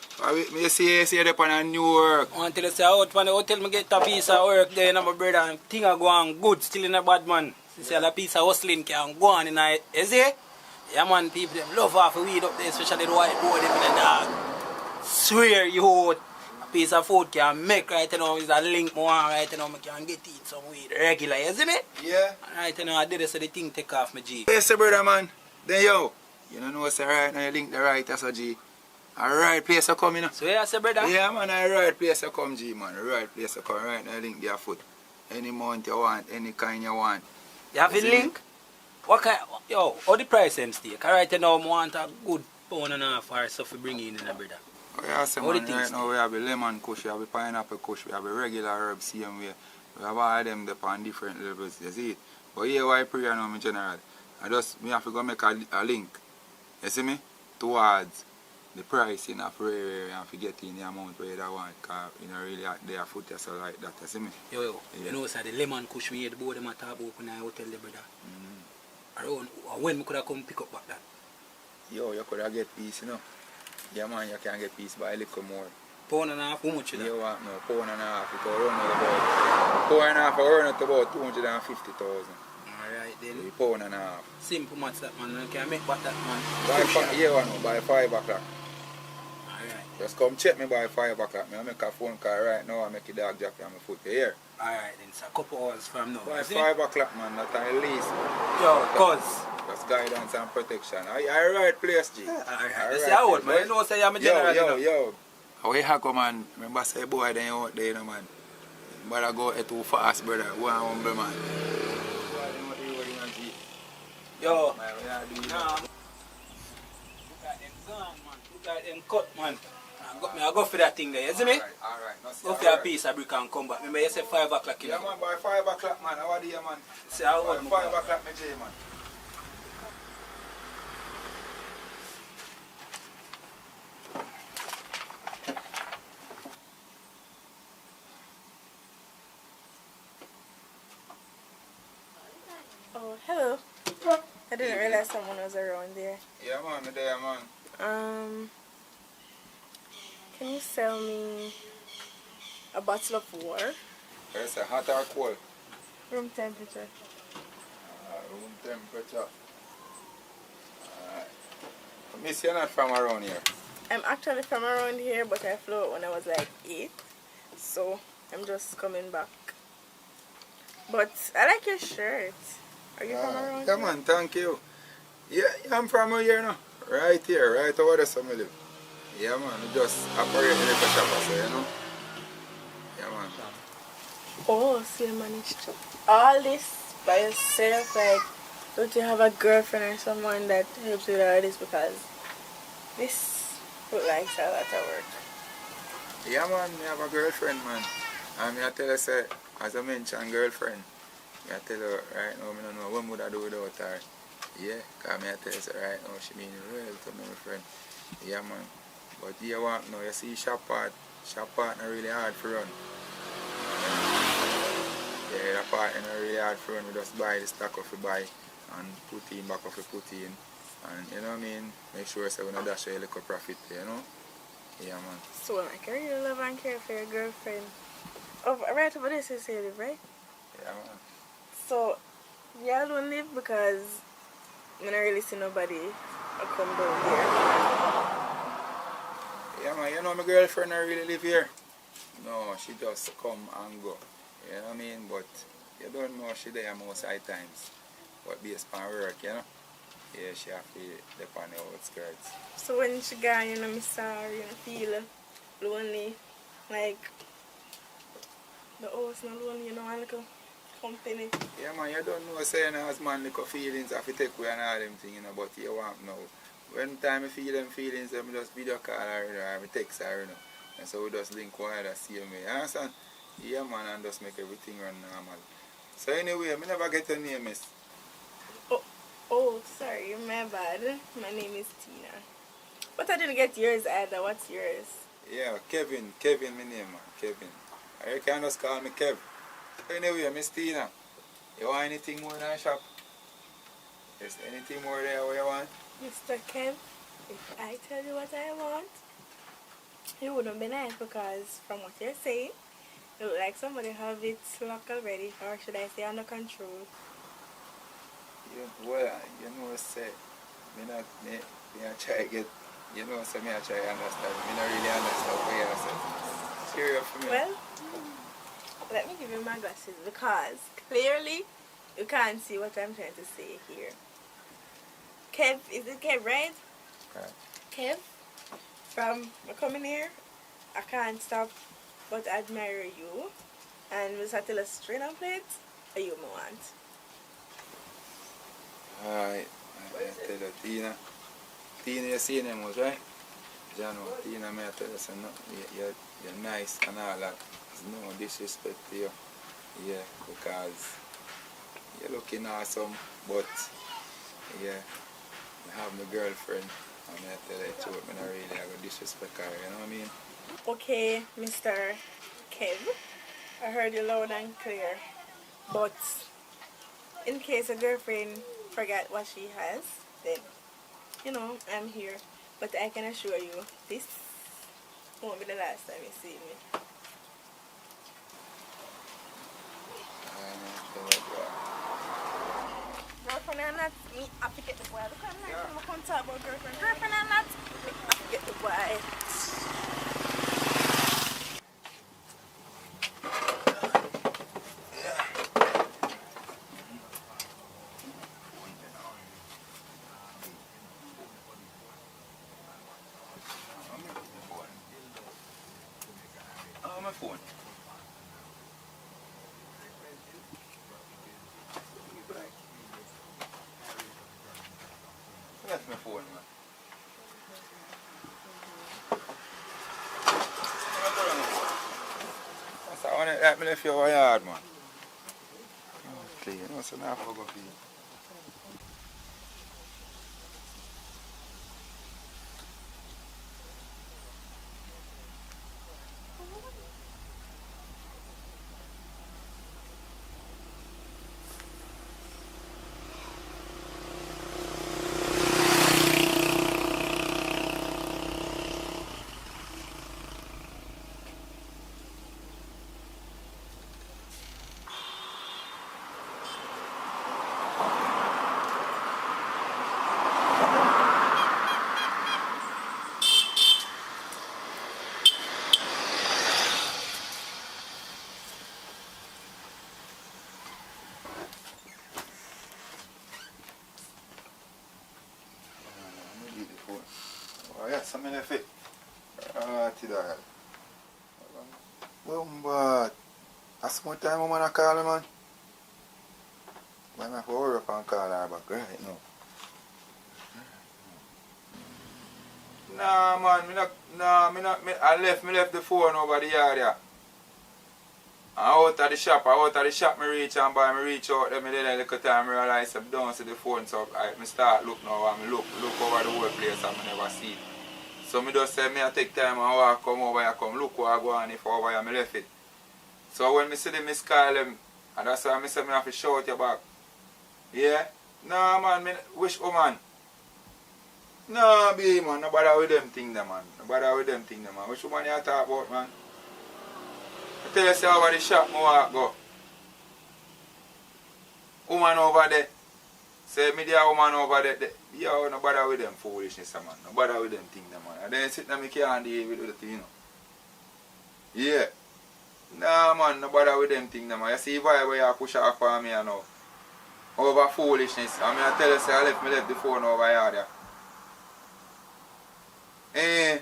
You see they on a new work. Until you say out when the hotel me get a piece of work there, my brother, and thing I go on good, still in a bad man. You see a piece of hustling can go on in a, you see? Yeah man, people them love half a weed up there, especially the white boy them in the dog. Swear you a piece of food can make right now is a link more right now, I can get eat some weed regular, you see me? Yeah. Right now I did it so the thing take off my G. Yes, brother, man. Then yo, you don't know what's right now, you link the right as a G. A right place to come, you know. So yeah, say brother? Yeah, man, a right place to come, G, man. A right place to come right now, link their foot. Any amount you want, any kind you want. You have a link? What kind, yo, how the price them steak? Right now I want a good £1.5 or so to bring in, brother. Oh, yeah, say, man, right now we have a lemon kush, we have a pineapple kush, we have a regular herb, same way. We have all of them on different levels, you see it. But here, why prayer now, in general, me have to go make a link, you see me, towards the pricing of rare and forget in the amount where you want, because you know really they are foot so like that, you see me? Yo, yeah. You know sir, the lemon kush me the board them at talk about when I hotel the brother. Around when me could have come pick up back that? Yo, you could have get piece, you know. Yeah man, you can get piece by a little more. £1.5, how much you know? You want no, £1.5, it will run about £4.5 will run at about 250,000. Alright then. £1.5. Simple much that man, you can make back that man. By 5 o'clock. Alright. Just come check me by 5 o'clock. I make a phone call right now and make a dog jack on my foot. You hear? Alright then, it's a couple hours from now. By 5 o'clock, man, that's at least. Yo, cuz. That's guidance and protection. Are you right place, G? Alright, that's the old man. You know, say I'm a general. Yo. How you have come, man? Remember, say, boy, then you out there, you know, man. But I go too fast, brother. One humble, man. Yo, nah. Look at them gun, man. Look at them cut, man. I go for that thing there, you see me? Alright. Go for a piece of brick and come back. Remember you said 5 o'clock, you know? Yeah, man, by 5 o'clock, man. How are you, man? See how by 5 o'clock, my J, man. Oh, hello. I didn't realize someone was around there. Yeah, man, I'm there, man. Can you sell me a bottle of water? It's a hot or cold? Room temperature. Room temperature. Miss, you're not from around here? I'm actually from around here, but I flew out when I was like 8. So, I'm just coming back. But I like your shirt. Are you from around yeah, here? man, thank you. Yeah, I'm from here now. Right here, right over there, somewhere live. Yeah, man, we just operate in the shop, so, you know. Yeah, man. Oh, so you managed to all this by yourself? Like, don't you have a girlfriend or someone that helps you with all this? Because this looks like a lot of work. Yeah, man, I have a girlfriend, man. And I tell you, say, as I mentioned, girlfriend. I tell her right now, I don't know what would I do without her. Yeah, because I tell her right now, she mean the world to me, my friend. Yeah, man. But you want now, you see shop part not really hard for run. Yeah, that part not really hard for run. We just buy the stock of the buy and put in back of the put in. And you know what I mean? Make sure so we don't dash a little profit, you know? Yeah, man. So like, I really love and care for your girlfriend. Oh, right over this is here, right? Yeah, man. So, y'all don't live because I don't really see nobody come down here. Yeah, man, you know my girlfriend don't really live here. No, she just come and go. You know what I mean? But you don't know she there most of the times. But based on work, you know? Yeah, she have to dip on the outskirts. So when she gone, you know, me sorry, you know, feel lonely. Like, the house not lonely, you know, and like a company. Yeah, man, you don't know saying as man little feelings have to take away and all them things, you know, but you want now. When time I feel them feelings, I just video call her, you know, I text her, you know. And so we just link one other, see me. You understand? Yeah, man, and just make everything run normal. So anyway, I never get your name, miss. Oh, sorry, my bad. My name is Tina. But I didn't get yours either. What's yours? Yeah, Kevin, my name, man, Kevin. You can just call me Kev. Anyway, Miss Tina, you want anything more in our shop? Is anything more there what you want? Mr. Kev, if I tell you what I want, it wouldn't be nice because from what you're saying, it look like somebody have it locked already, or should I say under control. Yeah, well, you know, say, me try to get, you know, say me I try to understand. Me not really understand what you say. Serious for me. Well, let me give you my glasses because clearly you can't see what I'm trying to say here. Kev, is it Kev, right? Right. Kev, from coming here, I can't stop but admire you. And we start to a string of it, you want. Alright, I tell you, Tina, you see them was right? Jano, Tina, I tell you, so no, you're nice and all that. There's no disrespect to you. Yeah, because you're looking awesome, but yeah, you have my girlfriend, and I tell you the truth, I don't really have a disrespect her, you know what I mean? Okay, Mr. Kev, I heard you loud and clear, but in case a girlfriend forget what she has, then, you know, I'm here. But I can assure you, this won't be the last time you see me. Girlfriend or not, me, I forget the boy. Look at me, I'm going to talk about girlfriend. Girlfriend or not, me, I forget the boy. Oh, my phone. That's my phone, man. I want to let me left your yard, man. Okay, you know, so now I forgot for you. Oh, yeah, something left it. To that. Well, but that's more time I'm gonna call her, man. I'm have to hurry up and call her back right now. Nah, man, I left the phone over the yard, yeah. Out of the shop, me reach and by me reach out there, me then a little time, I realize I don't see the phone, so I start look now, and me look over the whole place and I never see it. So me just say, I take time and walk come over here, come look what I go on, if over here, I left it. So when me see them, I call them, and that's why I say I have to shout you back. Yeah? Nah man, me wish woman. Nah be man, no bother with them thing man. No bother with them thing man. Which woman you talk about man? I tell you say over the shop I walk go. Woman over there. Say me there woman over there. Yo, no bother with them foolishness man. No bother with them thing man. And then sit down me can't deal with it, you know. Yeah. Nah man, no bother with them thing man. You see why you push off for me now. Over foolishness. I mean I tell you say I left the phone over here. Eh.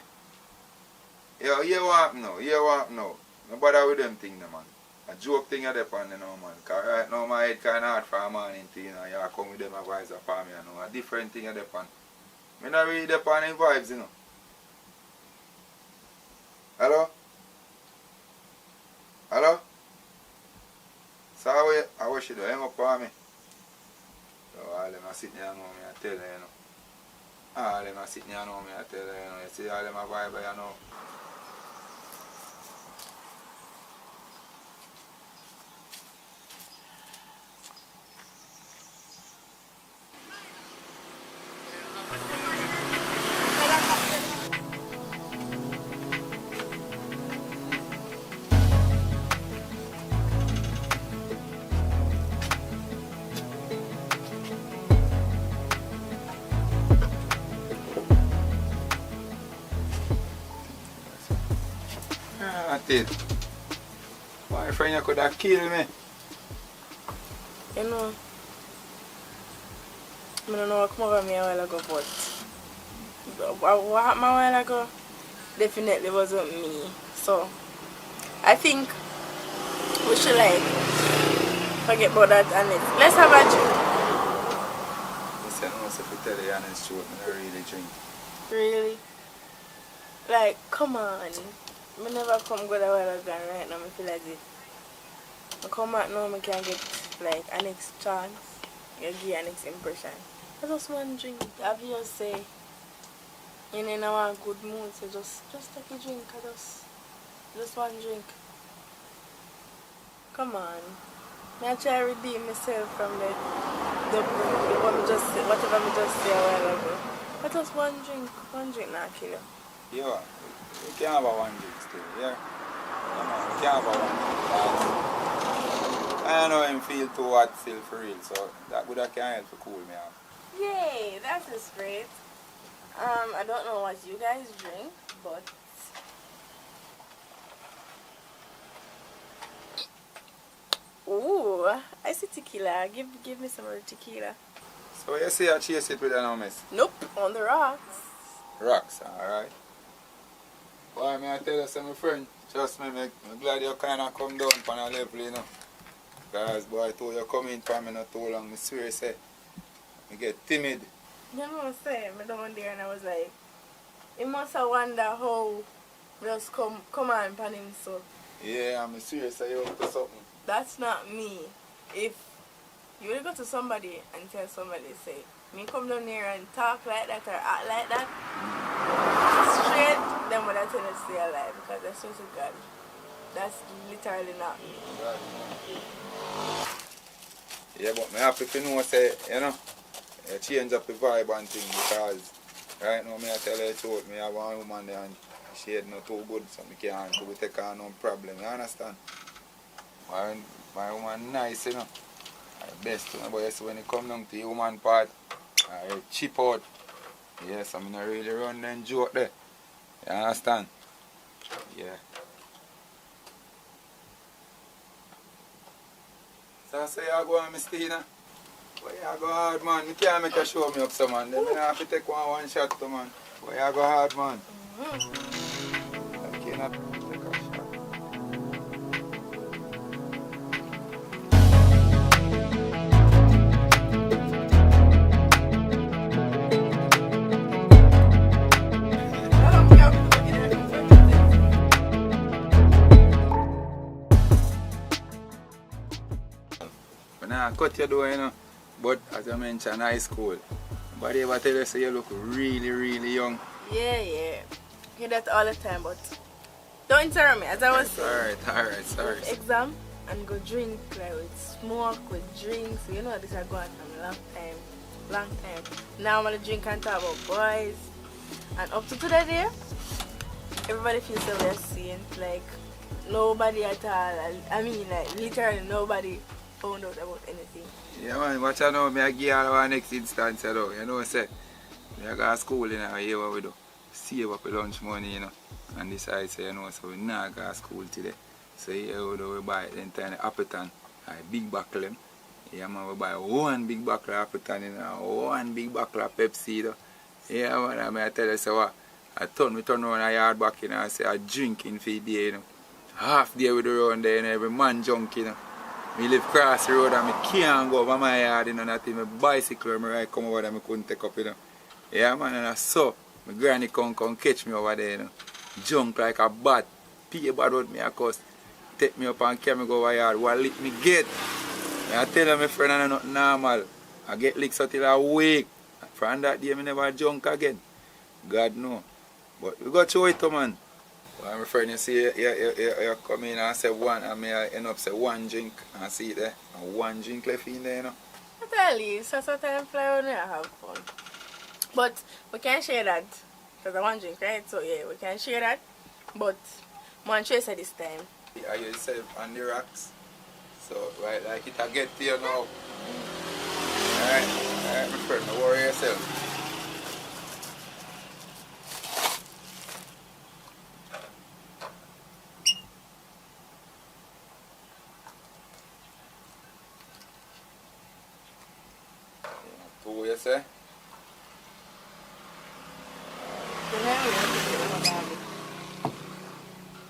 Yo, you want now. No bother with them things, man. A joke thing at the pan, you know, man. Because right now my head kind of hard for a morning to, you know, you come with them advice for me, you know. A different thing at the pan. I not really the pan in vibes, you know. Hello? Hello? So I wish you to hang up on me. So all them are sitting here and know me, I tell you, you know. All them are sitting here and know me, I tell you, you know. You see all them are vibe, you know. My friend, you could have killed me. You know, I don't know what come over me a while ago, but what happened a while ago definitely wasn't me. So, I think we should like forget about that and let's have a drink. Listen, I must have to tell you the honest truth, I don't really drink. Really? Like, come on. I never come good a while ago and right now I feel like this. I come back now I can get like an next chance. You give a next impression. I just want to drink. Obviously say you're in a good mood, so just take a drink. I just want to drink. Come on. I try to redeem myself from the whatever I just said a while ago. I just one drink now kill you. Yeah. You can't have a one drink still, yeah? You can't have a one drink. I don't know him feel too hot still for real, so that would have can help to cool me off. Yay, that is great. I don't know what you guys drink, but ooh, I see tequila. Give me some more tequila. So you say I chase it with an miss? Nope, on the rocks. Rocks, alright. Why may I tell you some friend? Trust me, I'm glad you kinda come down on a level, you know. Because boy I told you come in for me not too long, I swear say I get timid. You know what I'm saying? I down there and I was like, he must have wonder how just come on upon him so. Yeah, I'm serious say you up to something. That's not me. If you will go to somebody and tell somebody, say, me come down here and talk like that or act like that, straight, then when I tell you to stay alive, because I swear to God, that's literally not me. Yeah, but me happy to know say, you know, you change up the vibe and thing because right now me I tell you the truth, me have one woman there and she had not too good so me can't so we take her no problem, you understand? My woman nice, you know. The best to me, but yes, when it come down to the woman part, I cheap out. Yes, I'm not really run them joke there. You understand? Yeah. So I say you go on, Miss Tina. But you go hard, man. You can't make you show me up, so man. Then I have to take one shot, to man. But you go hard, man. I cannot take a shot. can't cut your door, you know. But as I mentioned, high school. But ever tell you say you look really, really young. Yeah. Hear that all the time, but don't interrupt me. As I was saying. Alright, sorry. Exam and go drink, like with smoke, with drinks. You know this is going from a long time. Now I'm gonna drink and talk about boys. And up to today there, everybody feels so we're seeing, like nobody at all. I mean, like literally nobody found out about anything. Yeah man, watch out now, I give you our next instance, you know. You know what I said? I go to school, you know, here what we do. Save up the lunch money, you know. And decide, say, you know, so we not go to school today. So here we do, we buy the entire Appleton, a big buckle them. Yeah man, we buy one big buckle of Appleton, you know, one big buckle of Pepsi, though. Yeah man, I tell you, so what? We turn around a yard back, you know, and say, I drinking for the day, you know. Half day we do around there, you know, every man junk, you know. I live across the road and I can't go over my yard, you know, not even my bicycle or my ride come over there, I couldn't take up, you know. Yeah man, and I saw my granny come catch me over there, you know. Junk like a bat, pay bad with me, of course. Take me up and carry me go over yard, what lick me get. And I tell my friend I'm not normal. I get licked until I wake. From that day I never junk again. God no. But we got to it, man. Well, my friend, you see, you come in and say one, and I end up say one drink, and see it there, and one drink left in there, you know. I tell you, so sometimes fly when I have fun. But we can share that, because I want drink, right? So yeah, we can share that, but one tracer this time. Are you yourself on the rocks? So, right, like it I get to you now. Alright, my friend, don't worry yourself. What you say?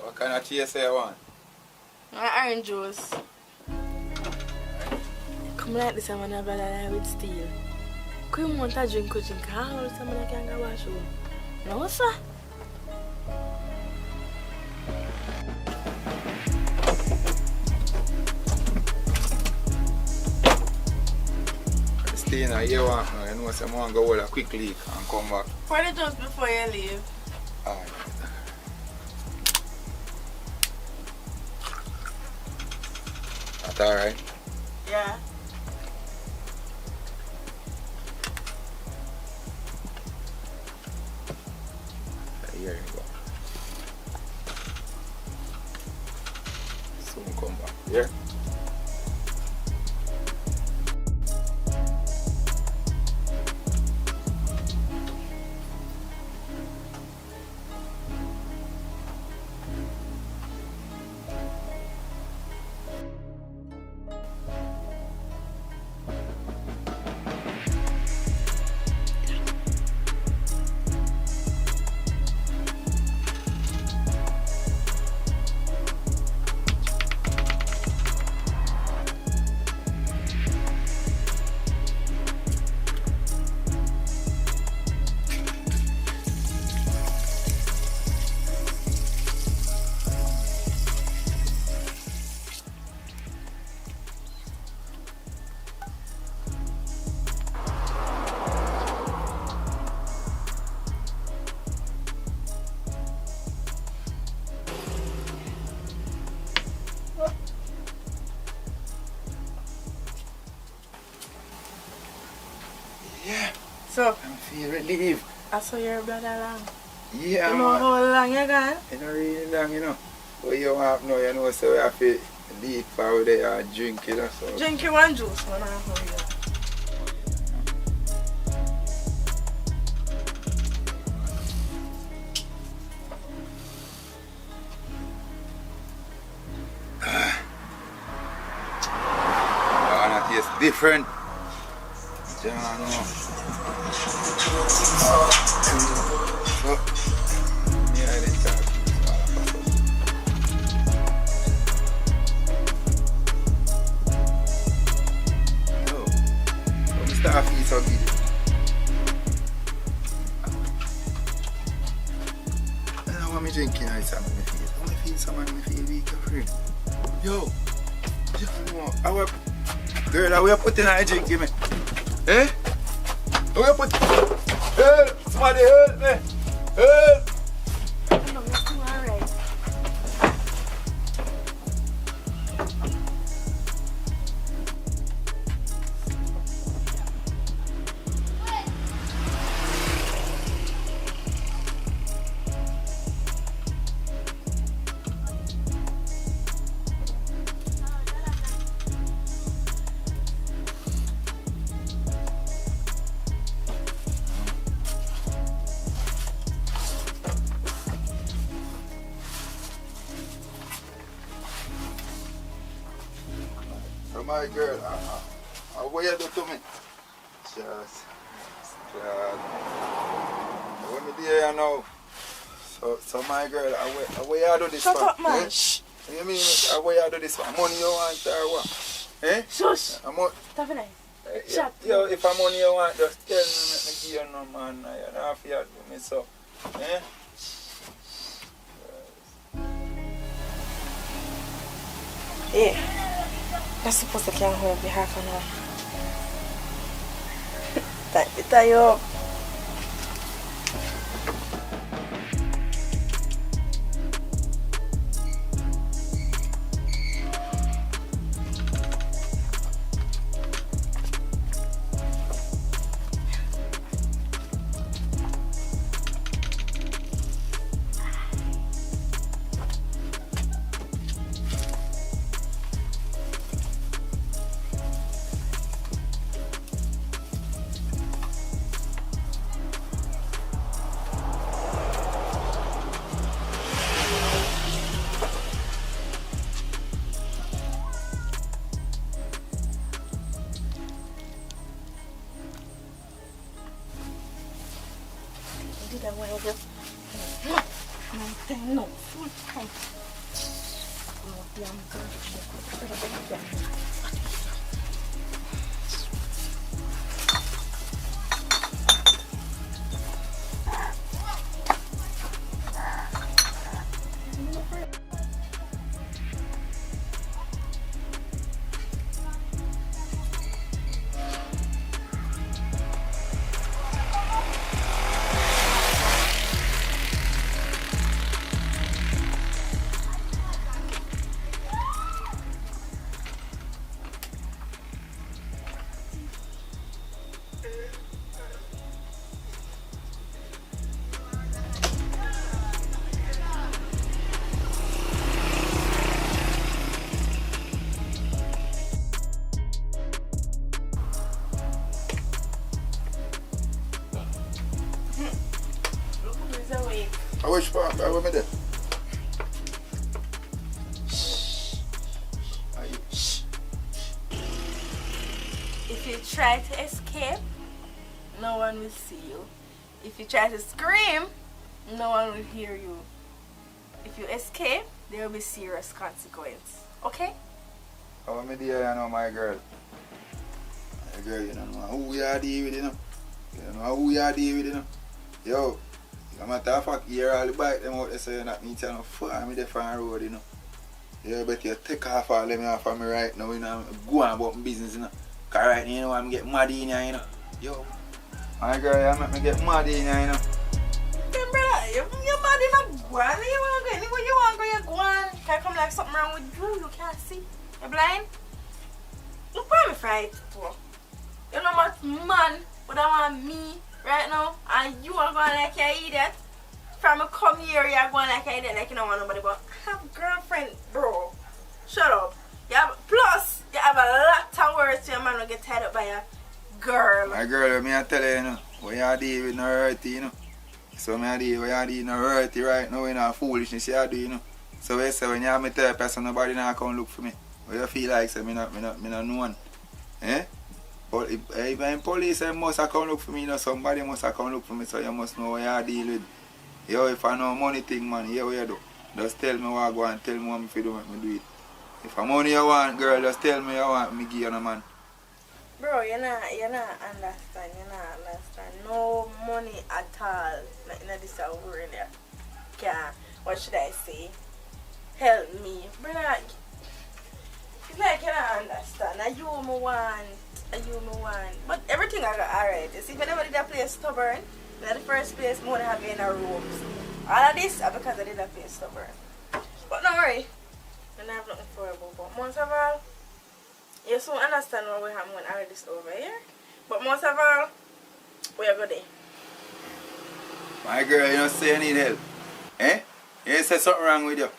What kind of tea you want? Orange juice. Come like this, I'm gonna have with steel. Could you want a drink? How old someone can go wash home? No, sir. Christina, you want now? You know someone go with a quick leak and come back. Pour the juice before you leave. Alright. That's alright? Yeah. Here you go. Soon come back. Yeah? So, I feel relieved. I saw your brother long. Yeah, you know man. how long you gone? It's not really long, you know. But you have now, you know, so we have to leave for there and drink, you know. So. Drink your one juice, man. I know how you are. That tastes different. Yeah, no. Yeah, it's no. Start feeling so good. I don't want me drinking ice on my face. I feel some on my face weak and free. Yo, you know, Girl, how you put in a drink, give me? Eh? How you put? Help! Somebody help me! Help! No, that's alright. So my girl, what you do to me? Just, when me there now. So my girl, what you do this Shut for? up, man. Eh? Shh. You mean, what you do this for? Money you want or what? Eh? Shush. Stop it. Yo, yo, if I'm money you want, just tell me, let me give you no man. You don't have to do me so. Eh? Yeah. That's supposed to come home for half an hour. Tie you up. That way over. No, full time. No, damn good. I wish for I with me there. If you try to escape, no one will see you. If you try to scream, no one will hear you. If you escape, there will be serious consequence. Okay? I want me there, you know, my girl. My girl, you don't know who you are dealing with, you know. You don't know who you are dealing with, you know. Yo, no matter of fact, you hear all the bike them out there saying that me tell you far me there from the road, you know. You better you take off all them off of me right now, you know. Go on about my business, you know. Cause right now, you know, I'm getting mad in here, you know. Yo, my girl, you make me get mad in here, you know. Then brother, you're mad in a guan. You want to go anywhere you want to go, you guan. Can come like something wrong with you, you can't see. You're blind. Look where I'm fright for. You know what man would I want me right now, and you are going like an idiot. From a come here, you're going like an idiot, like you don't want nobody, but I have a girlfriend, bro. Shut up. Plus, you have a lot of words to your man will get tied up by a girl. My girl, me I tell you, you know, what you do with no hurty, you know. So me I do what you do no hurty right now, you know, foolishness you do, you know. So you say when you have me therapist, nobody now come look for me. What you feel like, say me not know one. Eh? But if I'm police, they must have come look for me, you know, somebody must have come look for me, so you must know what you deal with. Yo, if I know money thing, man, yeah, what you do? Just tell me what I go and tell me what me do, make me do it. If I'm money you want, girl, just tell me you want me give you no man. Bro, you're not understand, no money at all. Like, you know, this is a word there. What should I say? Help me. Brother, It's like you don't understand. I you me want. But everything I got alright. You see, if I never did a play stubborn, in the first place, more than having in our rooms. All of this is because I did a play stubborn. But don't worry. I don't have nothing for about. But most of all, you soon understand what we have when all of this over here. But most of all, we are good there. My girl, you don't say you need help. Eh? You say something wrong with you.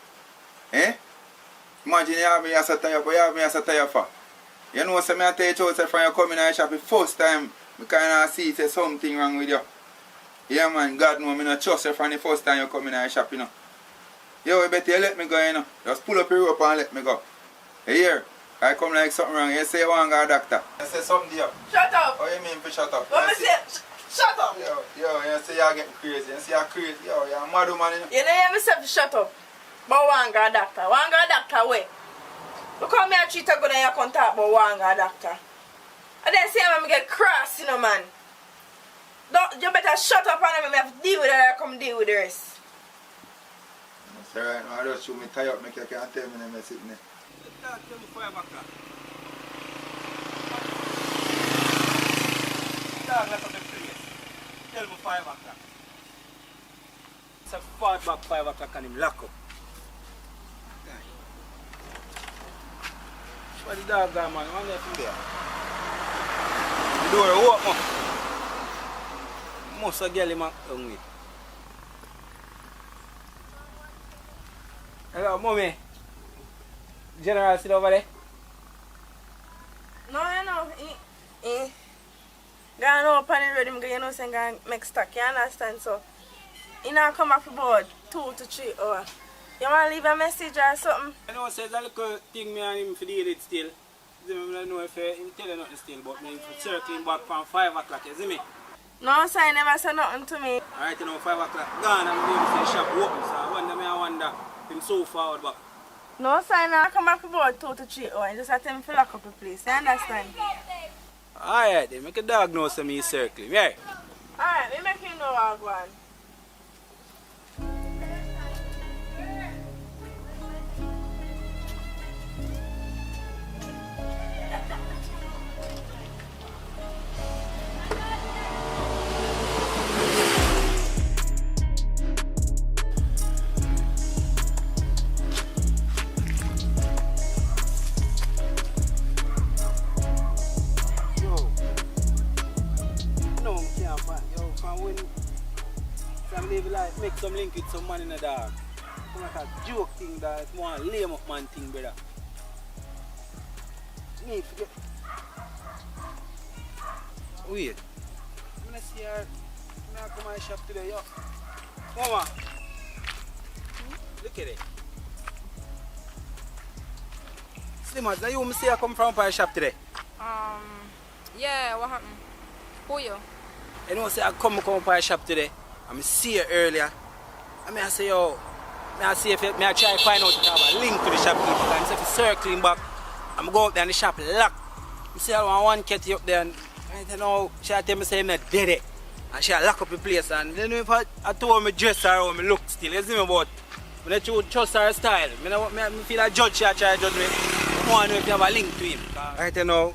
Eh? Imagine you have me as a tire, but you have me as a tire for. You know, so I tell you from you coming in the shop the first time, I kind of see say something wrong with you. Yeah, man, God knows I don't trust you from the first time you come in the shop, you know. Yo, you better let me go, you know. Just pull up your rope and let me go. Hey, here, I come like something wrong. You say you want to go to a doctor. You say something to you. Shut up! What do you mean for shut up? What me say? Shut up! Yo, you say you're getting crazy. You say you're crazy. Yo, you're a mad woman, you know. You know, hear me say to shut up. But one go to doctor. One go to doctor where? Look how me a treat a good and you come talk about one go to doctor. And then say I'm get cross, you know, man. Don't, you better shut up and I have to deal with it or come deal with the rest. That's alright, I just show me tie up, make you can't tell me them sitting there. Tell me 5 o'clock. Dog, let up the place. Tell me 5 o'clock. It's a far back 5 o'clock and him lock up. What the dog got, man? One there from there. The door open. Most of the girl him hungry. Hello, mommy. General sit over there? No, you know, going up on the road, you know, saying going to make stock, you understand? So, he now come back about 2 to 3 hours. You want to leave a message or something? I know, says a little thing me and him for deal it still. I don't know if him tell you nothing still, but me circling back from 5 o'clock, you see me? No, sir, he never said nothing to me. Alright, you know, 5 o'clock gone and I'm going to shop open, so I wonder him so forward back. No, sir, I now come back about 2 to 3 hours. Just have to fill up the place, you understand? Alright, then make a dog know so me circling, yeah? Alright, we make you know what I'm going. Make some link with some man in the dog. It's like a joke thing that it's more a lame up man thing, brother. Me forget. Wait. I'm gonna see her. I'm gonna come to my shop today, yo. Mama. Look at it. Slimmers, now you see I come from my shop today? Yeah, what happened? Who you? You know, say I come from my shop today. I see you earlier. I say, yo, I see if I try to find out if I have a link to the shopkeeper. And if you're circling back, I'm going out there and the shop locked. I say, I want one kitty up there and I know, she tell me say I'm not dead it. And she lock up the place. And then if I told me dress her or me look still, you see me about when I trust her style. I feel like judge she try to judge me. I want to know if you have a link to him. Right now,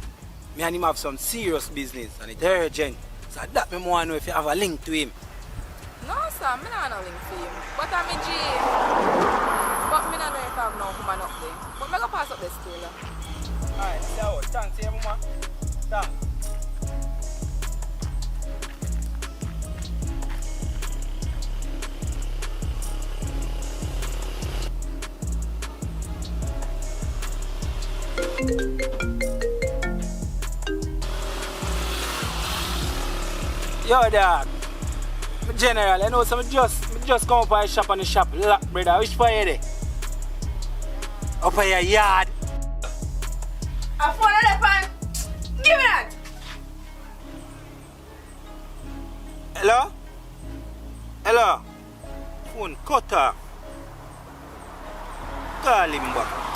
me and him have some serious business and it's urgent. So that me want to know if you have a link to him. No, sir, I don't have a link for him. But I'm a G. But I don't know if I have no woman up there. But I'm going to pass up this still. Alright, so thanks, yeah, mama. Thanks. Yo, dog. General, I know some just come up and shop on the shop lock, brother. Which part you there? Up in your yard. I phone on the pan. Give me that. Hello? Hello? Phone cut off. Call him back.